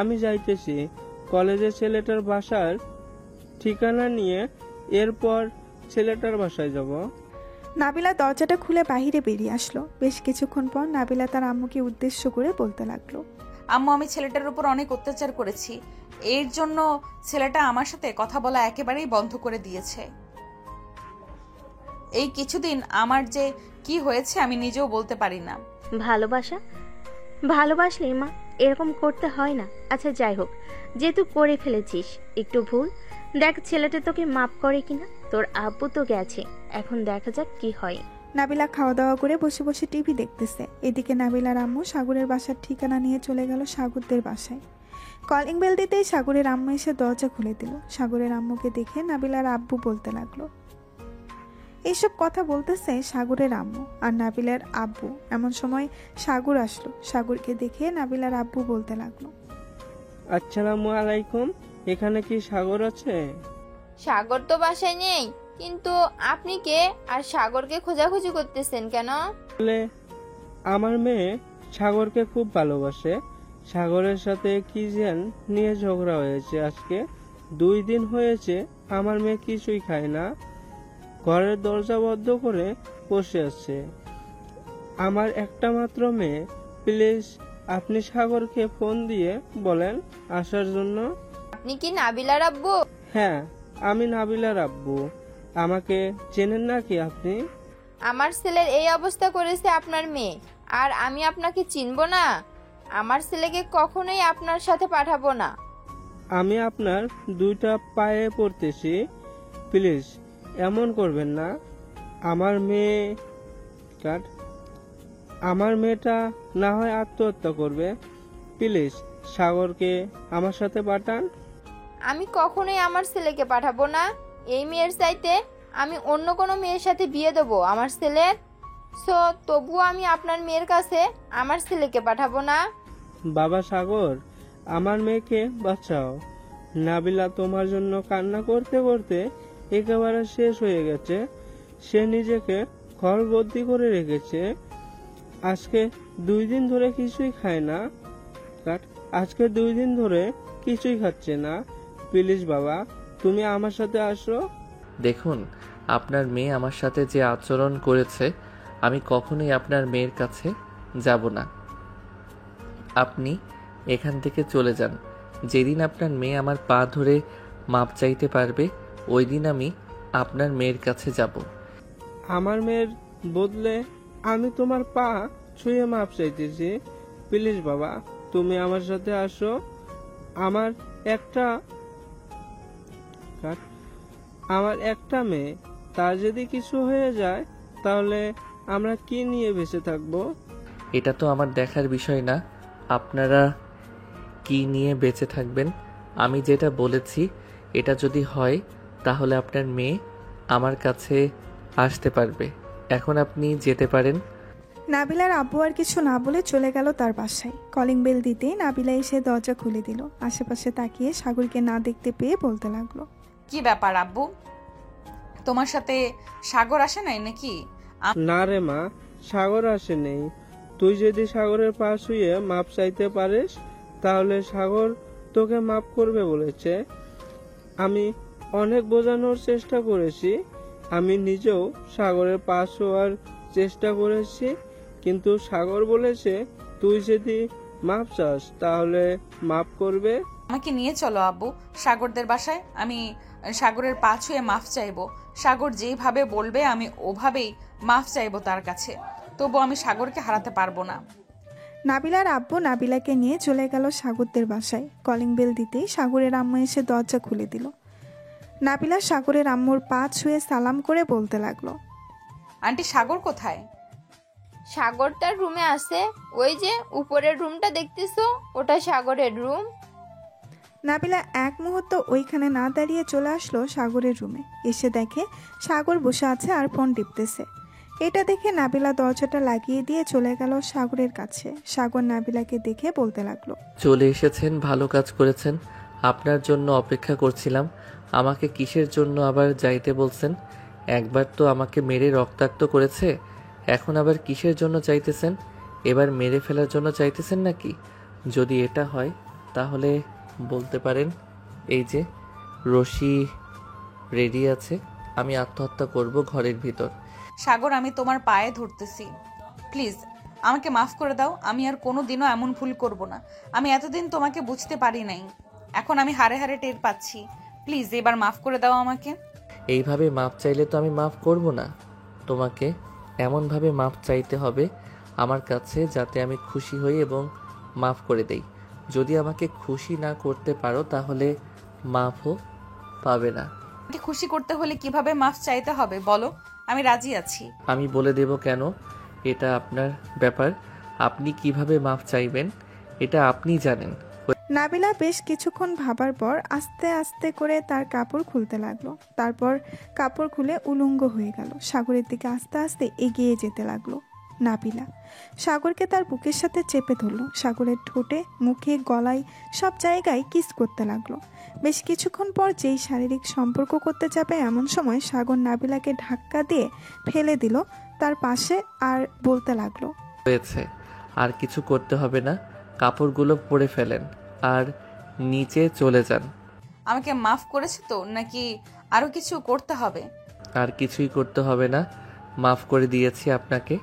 আমি যাইতেছি কলেজে ছেলেটার বাসার ঠিকানা নিয়ে, এরপর ছেলেটার বাসায় যাব। নাবিলা দরজাটা খুলে বাহিরে বেরিয়ে আসলো। বেশ কিছুক্ষণ পর নাবিলা তার আম্মুকে উদ্দেশ্য করে বলতে লাগলো, আম্মু, আমি ছেলেটার উপর অনেক অত্যাচার করেছি। এর জন্য ছেলেটা আমার সাথে কথা বলা একেবারেই বন্ধ করে দিয়েছে। এই কিছুদিন আমার যে কি হয়েছে আমি নিজেও বলতে পারি না। ভালোবাসলে মা এরকম করতে হয় না। আচ্ছা যাই হোক, যেহেতু করে ফেলেছিস একটু ভুল, দেখ ছেলেটা তোকে মাফ করে কিনা। তোর আব্বু তো গেছে, এখন দেখা যাক কি হয়। নাবিলা খাওয়া দাওয়া করে বসে বসে টিভি দেখতেছে। এদিকে নাবিলার আম্মু সাগরের বাসার ঠিকানা নিয়ে চলে গেল সাগরদের বাসায়। কলিং বেল দিতেই সাগরের আম্মু এসে দরজা খুলে দিল। সাগরের আম্মুকে দেখে নাবিলার আব্বু বলতে লাগলো। এইসব কথা বলতেছে সাগরের আম্মু আর নাবিলার আব্বু। এমন সময় সাগর আসলো। সাগরকে দেখে নাবিলার আব্বু বলতে লাগলো, আসসালামু আলাইকুম, এখানে কি সাগর আছে? সাগর তো বাসায় নেই, কিন্তু আপনি কে আর সাগরকে খোঁজাখুঁজি করতেছেন কেন? বলে আমার মেয়ে সাগরকে খুব ভালোবাসে। সাগরের সাথে কি যেন নিয়ে ঝগড়া হয়েছে। আজকে 2 দিন হয়েছে আমার মেয়ে কিছুই খায় না, ঘরের দরজা বন্ধ করে বসে আছে। আমার একটা মাত্র মেয়ে, প্লিজ আপনি সাগরকে ফোন দিয়ে বলেন আসার জন্য। আপনি কি নাবিলার আব্বু? হ্যাঁ, আমি নাবিলার আব্বু। আমাকে চেনেন নাকি আপনি? আমার ছেলের এই অবস্থা করেছে আপনার মেয়ে, আর আমি আপনাকে চিনবো না? আমার ছেলেকে কখনোই আপনার সাথে পাঠাবো না। আমি আপনার 2টা পায়ে পড়তেছি, প্লিজ এমন করবেন না। আমার মেয়েটা না হয় আত্মহত্যা করবে। প্লিজ সাগরকে আমার সাথে পাঠান। আমি কখনোই আমার ছেলেকে পাঠাবো না। এই মেয়ের চাইতে আমি অন্য কোনো মেয়ের সাথে বিয়ে দেবো আমার ছেলের। সো তবুও আমি আপনার মেয়ের কাছে আমার ছেলেকে পাঠাবো না। বাবা সাগর, আমার মেয়েকে বাঁচাও। নাবিলা তোমার জন্য কান্না করতে করতে একেবারে শেষ হয়ে গেছে। সে নিজেকে ঘরবন্দি করে রেখেছে। আজকে 2 দিন ধরে কিছুই খায় না। আজকে 2 দিন ধরে কিছুই খাচ্ছে না। প্লিজ বাবা, তুমি আমার সাথে আসো। দেখুন, আপনার মেয়ে আমার সাথে যে আচরণ করেছে, আমি কখনোই আপনার মেয়ের কাছে যাব না। আপনি এখান থেকে চলে যান। যেদিন আপনার মেয়ে আমার পা ধরে মাপ চাইতে পারবে, ওই দিন আমি আপনার মেয়ের কাছে যাব। আমার মেয়ের বদলে আমি তোমার পা ছুঁয়ে মাপ চাইতেছি। প্লিজ বাবা, তুমি আমার সাথে আসো। আমার একটা মেয়ে, তার যদি কিছু হয়ে যায় তাহলে আমরা কি নিয়ে বেঁচে থাকবো? এটা তো আমার দেখার বিষয় না আপনারা কি নিয়ে বেঁচে থাকবেন। আমি যেটা বলেছি এটা যদি হয় তাহলে আপনার মেয়ে আমার কাছে আসতে পারবে। এখন আপনি যেতে পারেন। নাবিলার আব্বু আর কিছু না বলে চলে গেল তার বাসায়। কলিং বেল দিতেই নাবিলা এসে দরজা খুলে দিল। আশেপাশে তাকিয়ে সাগরকে না দেখতে পেয়ে বলতে লাগলো, কি ব্যাপার আব্বু, তোমার সাথে সাগর আসে নাই নাকি? না রে মা, সাগর আসে নেই। তুই যদি সাগরের পা ছুঁয়ে মাপ চাইতে পারিস তাহলে সাগর তোকে মাপ করবে বলেছে। আমি অনেক বোঝানোর চেষ্টা করেছি। আমি নিজেও সাগরের পা ছোঁয়ার চেষ্টা করেছি, কিন্তু সাগর বলেছে তুই যদি মাপ চাস তাহলে মাপ করবে। আমাকে নিয়ে চলো আব্বু সাগরদের বাসায়। আমি সাগরের পা ছুঁয়ে মাফ চাইবো। সাগর যেভাবে বলবে আমি ওভাবেই মাফ চাইবো তার কাছে। তবু আমি সাগরকে হারাতে পারবো না। নাবিলার আব্বু নাবিলাকে নিয়ে চলে গেল সাগরদের বাসায়। কলিং বেল দিতেই সাগরের আম্মু এসে দরজা খুলে দিল। নাবিলা সাগরের আম্মুর পা ছুঁয়ে সালাম করে বলতে লাগলো, আন্টি সাগর কোথায়? সাগর তার রুমে আছে। ওই যে উপরের রুমটা দেখতেছো, ওটা সাগরের রুম। নাবিলা এক মুহূর্ত ওইখানে না দাঁড়িয়ে চলে আসলো সাগরের রুমে। এসে দেখে সাগর বসে আছে আর ফোন টিপতেছে। এটা দেখে নাবিলা দরজাটা লাগিয়ে দিয়ে চলে গেল সাগরের কাছে। সাগর নাবিলাকে দেখে বলতে লাগলো, চলে এসেছেন, ভালো কাজ করেছেন। আপনার জন্য অপেক্ষা করছিলাম। আমাকে কিসের জন্য আবার যাইতে বলছেন? একবার তো আমাকে মেরে রক্তাক্ত করেছে, এখন আবার কিসের জন্য চাইতেছেন? এবার মেরে ফেলার জন্য চাইতেছেন নাকি? যদি এটা হয় তাহলে বলতে পারেন, এই যে রশি রেডি আছে, আমি আত্মহত্যা করব ঘরের ভিতর। সাগর, আমি তোমার পায়ে ধরতেছি, প্লিজ আমাকে মাফ করে দাও। আমি আর কোনো দিনও এমন ভুল করব না। আমি এতদিন তোমাকে বুঝতে পারি নাই, এখন আমি হারে হারে টের পাচ্ছি। প্লিজ এবার মাফ করে দাও আমাকে। এইভাবে মাপ চাইলে তো আমি মাফ করব না। তোমাকে এমনভাবে মাপ চাইতে হবে আমার কাছে যাতে আমি খুশি হই এবং মাফ করে দেই। যদি আমাকে খুশি না করতে পারো তাহলে মাফও পাবে না। আমাকে খুশি করতে হলে কিভাবে মাফ চাইতে হবে বলো, আমি রাজি আছি। আমি বলে দেব কেন, এটা আপনার ব্যাপার। আপনি কিভাবে মাফ চাইবেন এটা আপনি জানেন। নাবিলা বেশ কিছুক্ষণ ভাবার পর আস্তে আস্তে করে তার কাপড় খুলতে লাগলো। তারপর কাপড় খুলে উলঙ্গ হয়ে গেল। সাগরের দিকে আস্তে আস্তে এগিয়ে যেতে লাগলো নাবিলা। সাগরকে তার বুকের সাথে চেপে ধরলো। সাগরের ঠোঁটে, মুখে, গলায় সব জায়গায় কিস করতে লাগলো। বেশ কিছুক্ষণ পর যেই শারীরিক সম্পর্ক করতে যাবে এমন সময় সাগর নাবিলাকে ধাক্কা দিয়ে ফেলে দিল তার পাশে আর বলতে লাগলো, হয়েছে, আর কিছু করতে হবে না। কাপড়গুলো পরে ফেলেন আর নিচে চলে যান। আমাকে মাফ করেছে তো, নাকি আরো কিছু করতে হবে? আর কিছুই করতে হবে না, মাফ করে দিয়েছি আপনাকে।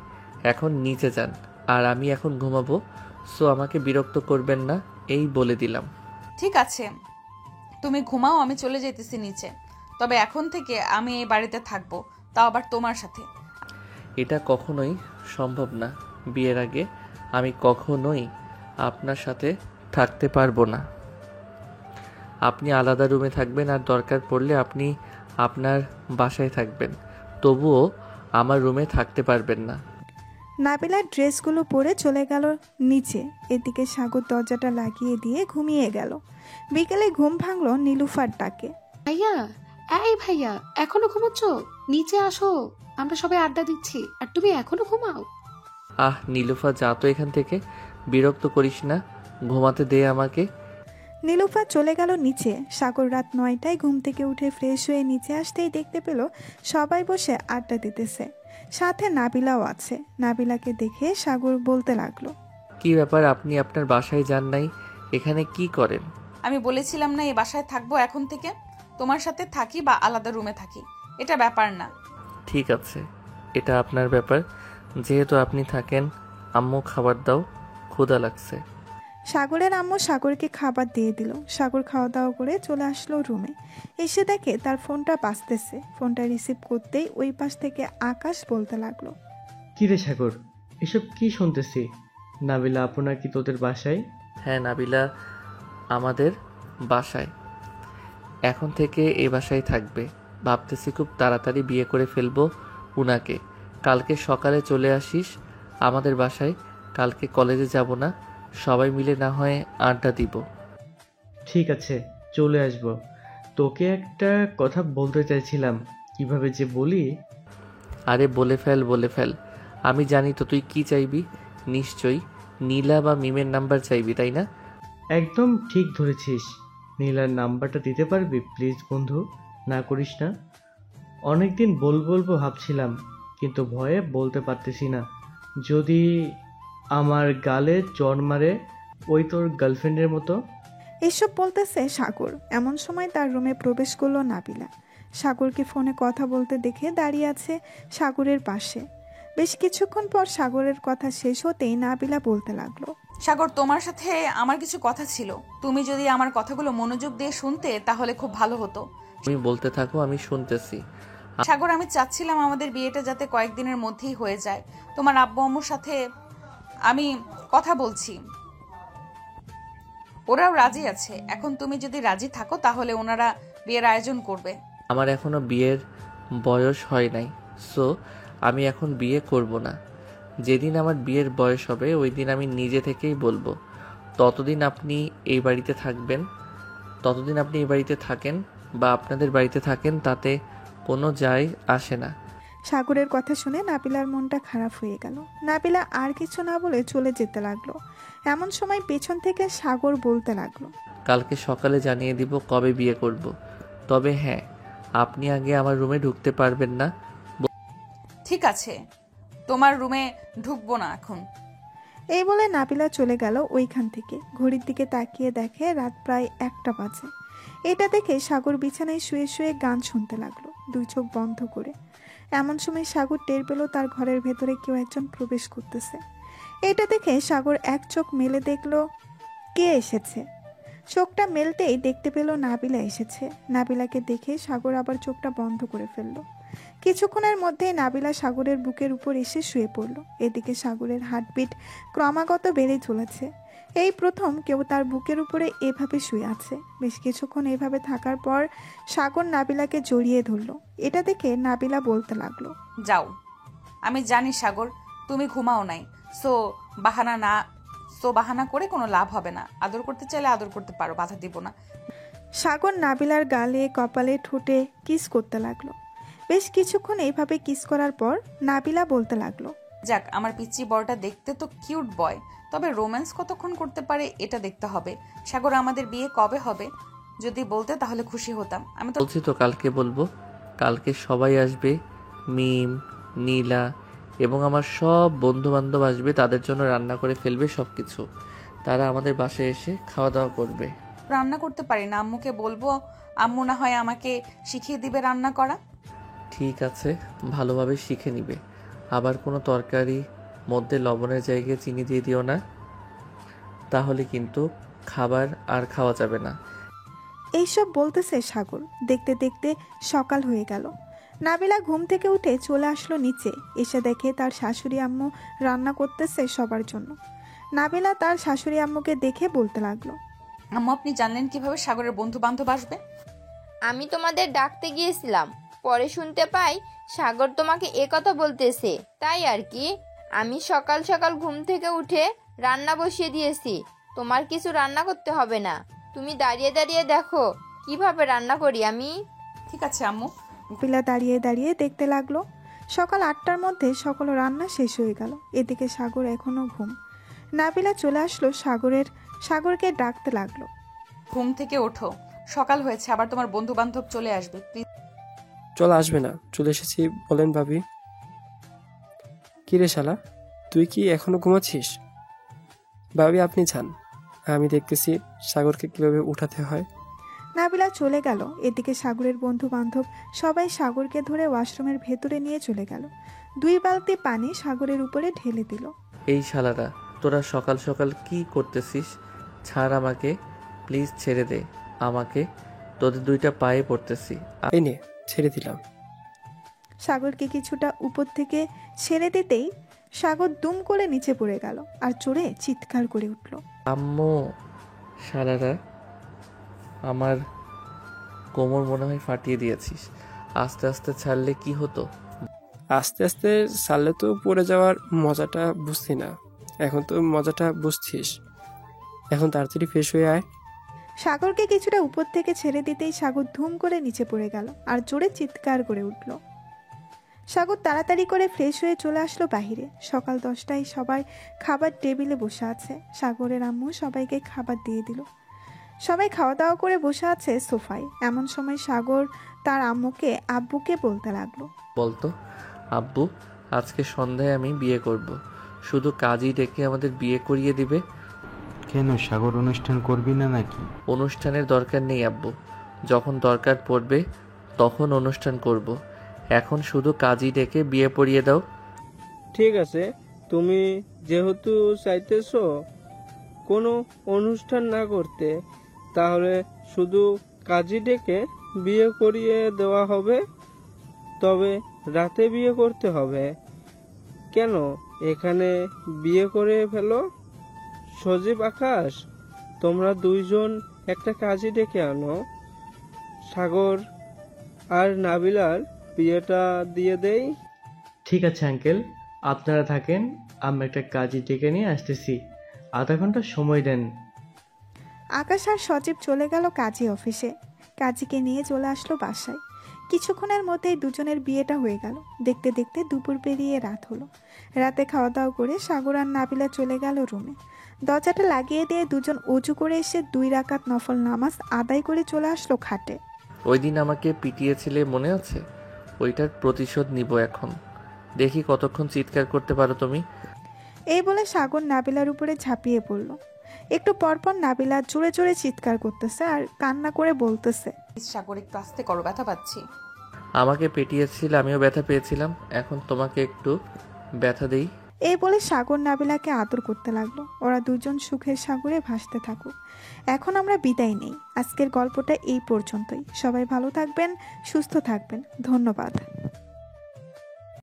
এখন নিচে যান, আর আমি এখন ঘুমাবো, সো আমাকে বিরক্ত করবেন না, এই বলে দিলাম। ঠিক আছে, তুমি ঘুমাও, আমি চলে যেতেছি নিচে। তবে এখন থেকে আমি এই বাড়িতে থাকবো, তাও আবার তোমার সাথে। এটা কখনোই সম্ভব না। বিয়ের আগে আমি কখনোই আপনার সাথে থাকতে পারবো না। আপনি আলাদা রুমে থাকবেন, আর দরকার পড়লে আপনি আপনার বাসায় থাকবেন, তবুও আমার রুমে থাকতে পারবেন না। নাবিলার ড্রেসগুলো পরে চলে গেল নিচে। এদিকে সাগর দরজাটা লাগিয়ে দিয়ে ঘুমিয়ে গেল। বিকেলে ঘুম ভাঙলো নীলুফার ডাকে। ভাইয়া, এই ভাইয়া, এখনো ঘুমোচ্ছ? নিচে আসো, আমরা সবাই আড্ডা দিচ্ছি আর তুমি এখনো ঘুমাও? আহ নীলুফা, যা তো এখান থেকে, বিরক্ত করিস না, ঘুমাতে দে আমাকে। নীলুফা চলে গেল নিচে। সাগর রাত 9টায় ঘুম থেকে উঠে ফ্রেশ হয়ে নিচে আসতেই দেখতে পেল সবাই বসে আড্ডা দিতেছে, সাথে নাবিলাও আছে। নাবিলাকে দেখে সাগর বলতে লাগলো, কি ব্যাপার, আপনি আপনার বাসায় যান নাই, এখানে কি করেন? আমি বলেছিলাম না এই বাসায় থাকবো এখন থেকে, তোমার সাথে থাকি বা আলাদা রুমে থাকি, এটা ব্যাপার না। ঠিক আছে, এটা আপনার ব্যাপার। যেহেতু আপনি থাকেন, আম্মু খাবার দাও, ক্ষুধা লাগছে। সাগরের আম্মু সাগরকে খাবার দিয়ে দিল। সাগর খাওয়া দাওয়া করে চলে আসলো রুমে। এসে দেখে তার ফোনটা বাজতেছে। ফোনটা রিসিভ করতেই ওই পাশ থেকে আকাশ বলতে লাগলো, কি রে সাগর, এসব কি শুনতেছি? নাবিলা আপু নাকি তোদের বাসায়? হ্যাঁ, নাবিলা আমাদের বাসায় এখন থেকে এই বাসায় থাকবে। ভাবতেছি খুব তাড়াতাড়ি বিয়ে করে ফেলবো উনাকে। কালকে সকালে চলে আসিস আমাদের বাসায়। কালকে কলেজে যাব না, সবাই মিলে না হয় আড্ডা দিব। ঠিক আছে, চলে আসব। তোকে একটা কথা বলতে চাইছিলাম, কিভাবে যে বলি। আরে বলে ফেল, বলে ফেল। আমি জানি তো তুই কি চাইবি। নিশ্চয়ই নীলা বা মিমের নাম্বার চাইবি, তাই না? একদম ঠিক ধরেছিস। নীলার নাম্বারটা দিতে পারবি প্লিজ বন্ধু? না করিস না। অনেকদিন বলবো ভাবছিলাম, কিন্তু ভয়ে বলতে পারতেছি না। যদি আমার গালে চড় মারে ওই তোর গার্লফ্রেন্ডের মতো। এসব বলতেছে সাগর। এমন সময় তার রুমে প্রবেশ করলো নাবিলা। সাগরকে ফোনে কথা বলতে দেখে দাঁড়িয়ে আছে সাগরের পাশে। বেশ কিছুক্ষণ পর সাগরের কথা শেষ হতেই নাবিলা বলতে লাগলো, সাগর, তোমার সাথে আমার কিছু কথা ছিল। তুমি যদি আমার কথাগুলো মনোযোগ দিয়ে শুনতে তাহলে খুব ভালো হতো। তুমি বলতে থাকো, আমি শুনতেছি। সাগর, আমি চাচ্ছিলাম আমাদের বিয়েটা যাতে কয়েকদিনের মধ্যেই হয়ে যায়। তোমার আব্বু আম্মুর সাথে আমি কথা বলছি, ওরাও রাজি আছে। এখন তুমি যদি রাজি থাকো তাহলে ওনারা বিয়ের আয়োজন করবে। আমার এখনো বিয়ের বয়স হয় নাই, সো আমি এখন বিয়ে করব না। যেদিন আমার বিয়ের বয়স হবে ওই দিন আমি নিজে থেকেই বলবো। ততদিন আপনি এই বাড়িতে থাকবেন, ততদিন আপনি এই বাড়িতে থাকেন বা আপনাদের বাড়িতে থাকেন, তাতে কোনো যায় আসে না। সাগরের কথা শুনে নাবিলার মনটা খারাপ হয়ে গেল। নাবিলা আর কিছু না বলে চলে যেতে লাগলো। এমন সময় পেছন থেকে সাগর বলতে লাগলো, কালকে সকালে জানিয়ে দিব কবে বিয়ে করব। তবে হ্যাঁ, আপনি আগে আমার রুমে ঢুকতে পারবেন না। ঠিক আছে, তোমার রুমে ঢুকবো না এখন। এই বলে নাবিলা চলে গেল ওইখান থেকে। ঘড়ির দিকে তাকিয়ে দেখে রাত প্রায় 1টা বাজে। এটা দেখে সাগর বিছানায় শুয়ে শুয়ে গান শুনতে লাগলো, দুই চোখ বন্ধ করে। এমন সময় সাগর টের পেল তার ঘরের ভেতরে কেউ একজন প্রবেশ করতেছে। এটা দেখে সাগর এক চোখ মেলে দেখল কে এসেছে। চোখটা মেলতেই দেখতে পেল নাবিলা এসেছে। নাবিলাকে দেখে সাগর আবার চোখটা বন্ধ করে ফেলল। কিছুক্ষণের মধ্যেই নাবিলা সাগরের বুকের উপর এসে শুয়ে পড়ল। এদিকে সাগরের হার্টবিট ক্রমাগত বেড়ে চলেছে। এই প্রথম কেউ তার বুকের উপরে এভাবে শুয়ে আছে। বেশ কিছুক্ষণ এভাবে থাকার পর সাগর নাবিলাকে জড়িয়ে ধরল। এটা দেখে নাবিলা বলতে লাগলো, যাও, আমি জানি সাগর তুমি ঘুমাও নাই, বাহানা করে কোনো লাভ হবে না। আদর করতে চাইলে আদর করতে পারো, বাধা দিব না। সাগর নাবিলার গালে কপালে ঠোঁটে কিস করতে লাগলো। বেশ কিছুক্ষণ এইভাবে কিস করার পর নাবিলা বলতে লাগলো, যাক, আমার পিচ্চি বড়টা দেখতে তো কিউট বয়, তবে রোম্যান্স কতক্ষণ করতে পারে এটা দেখতে হবে। সাগর, আমাদের বিয়ে কবে হবে? যদি বলতে তাহলে খুশি হতাম। আমি তো বলছি তো কালকে বলবো। কালকে সবাই আসবে, মিম, নীলা এবং আমার সব বন্ধু বান্ধব আসবে। তাদের জন্য রান্না করে ফেলবে সব কিছু। তারা আমাদের বাসায় এসে খাওয়া দাওয়া করবে। রান্না করতে পারি না, আম্মুকে বলবো, আম্মু না হয় আমাকে শিখিয়ে দিবে রান্না করা। ঠিক আছে, ভালোভাবে শিখে নিবে। আবার কোনো তরকারি মধ্যে লবণের জায়গায় চিনি দিয়ে দিও না, তাহলে কিন্তু খাবার আর খাওয়া যাবে না। এইসব বলতেছে সাগর। দেখতে দেখতে সকাল হয়ে গেল। নাবিলা ঘুম থেকে উঠে চলে আসলো নিচে। এসে দেখে তার শাশুড়ি আম্মু রান্না করতেছে সবার জন্য। নাবিলা তার শাশুড়ি আম্মুকে দেখে বলতে লাগলো, আম্মু, আপনি জানলেন কিভাবে সাগরের বন্ধু বান্ধব আসবে? আমি তোমাদের ডাকতে গিয়েছিলাম, পরে শুনতে পাই সাগর তোমাকে কথা বলতেছে, তাই আর কি। আমি সকাল সকাল ঘুম থেকে উঠে রান্না বসিয়ে দিয়েছি। তোমার কিছু রান্না করতে হবে না, তুমি দাঁড়িয়ে দাঁড়িয়ে দেখো কিভাবে রান্না করি আমি। ঠিক আছে আম্মু। নাবিলা দাঁড়িয়ে দাঁড়িয়ে দেখতে লাগলো। সকাল 8টার মধ্যে সকল রান্না শেষ হয়ে গেল। এদিকে সাগর এখনো ঘুম। নাবিলা চলে আসলো সাগরকে ডাকতে লাগলো, ঘুম থেকে ওঠো, সকাল হয়েছে, আবার তোমার বন্ধু বান্ধব চলে আসবে, প্লিজ। চল, আসবে না, চলে এসেছি বলেন ভাবি। কিরে শালা, তুই কি এখনো ঘুমাচ্ছিস? ভাবি আপনি যান, আমি দেখতেছি সাগরকে কিভাবে উঠাতে হয়। নাবিলা চলে গেল। এদিকে সাগরের বন্ধু বান্ধব সবাই সাগরকে ধরে ওয়াশরুমের ভেতরে নিয়ে চলে গেল। 2 বালতি পানি সাগরের উপরে ঢেলে দিল। এই শালারা, তোরা সকাল সকাল কি করতেছিস? ছাড় আমাকে, প্লিজ ছেড়ে দে আমাকে, তোদের 2টা পায়ে পড়তেছি। এই নে, ছেড়ে দিলাম। সাগরকে কিছুটা উপর থেকে ছেড়ে দিতেই সাগর দুম করে নিচে পড়ে গেল আর চড়ে চিৎকার করে উঠল, আম্মু! শালারা, আমার কোমর মনে হয় ফাটিয়ে দিয়েছিস। আস্তে আস্তে ছাড়লে কি হতো? আস্তে আস্তে ছাড়লে তো পড়ে যাওয়ার মজাটা বুঝছি না, এখন তো মজাটা বুঝছিস। এখন তাড়াতাড়ি ফ্রেশ হয়ে আয়। সাগরকে কিছুটা উপর থেকে ছেড়ে দিতেই সাগর ধুম করে নিচে পড়ে গেল আর জোরে চিৎকার করে উঠল। সাগর তাড়াতাড়ি করে ফ্রেশ হয়ে চলে আসলো বাহিরে। সকাল 10টায় সবাই খাবার টেবিলে বসে আছে। সাগরের আম্মু সবাইকে খাবার দিয়ে দিল। সবাই খাওয়া দাওয়া করে বসে আছে সোফায়। এমন সময় সাগর তার আব্বুকে বলতে লাগলো, বলতো আব্বু, আজকে সন্ধ্যায় আমি বিয়ে করব, শুধু কাজই ডেকে আমাদের বিয়ে করিয়ে দিবে। কেন, সাগর অনুষ্ঠান করবি না নাকি? অনুষ্ঠানের দরকার নেই আব্বু, যখন দরকার পড়বে তখন অনুষ্ঠান করব। এখন শুধু কাজই ডেকে বিয়ে পড়িয়ে দাও। ঠিক আছে, তুমি যেহেতু চাইতেছো কোনো অনুষ্ঠান না করতে, তাহলে শুধু কাজী ডেকে বিয়ে করিয়ে দেওয়া হবে। তবে রাতে বিয়ে করতে হবে। কেন, এখানে বিয়ে করে ফেলো। সজীব, আকাশ, তোমরা 2জন একটা কাজী ডেকে আনো। সাগর আর নাবিলার বিয়েটা দিয়ে দেই। ঠিক আছে আঙ্কেল, আপনারা থাকেন, আমি একটা কাজী ডেকে নিয়ে আসতেছি, আধা ঘন্টা সময় দেন। আকাশ আর সজীব চলে গেল কাজী অফিসে। কাজীকে নিয়ে চলে আসলো বাসায়। কিছুক্ষণের মধ্যেই দুজনের বিয়েটা হয়ে গেল। দেখতে দেখতে দুপুর পেরিয়ে রাত হলো। রাতে খাওয়া দাওয়া করে সাগর আর নাবিলা চলে গেল রুমে। দরজাটা লাগিয়ে দিয়ে দুজন অজু করে এসে 2 রাকাত নফল নামাজ আদায় করে চলে আসলো খাটে। ওই দিন আমাকে পিটিয়েছিলে মনে আছে? ওইটার প্রতিশোধ নিব এখন। দেখি কতক্ষণ চিৎকার করতে পারো তুমি। এই বলে সাগর নাবিলার উপরে ঝাঁপিয়ে পড়ল। একটু পরপর নাবিলা জোরে জোরে চিৎকার করতেছে আর কান্না করে বলতেছে, সাগর, একটু আস্তে করো, ব্যথা পাচ্ছি। আমাকে পেটিয়েছিল, আমিও ব্যথা পেয়েছিলাম, এখন তোমাকে একটু ব্যথা দেই। এই বলে সাগর নাবিলাকে আদর করতে লাগলো। ওরা দুজন সুখের সাগরে ভাসতে থাকুক। এখন আমরা বিদায় নেই। আজকের গল্পটা এই পর্যন্তই। সবাই ভালো থাকবেন, সুস্থ থাকবেন। ধন্যবাদ।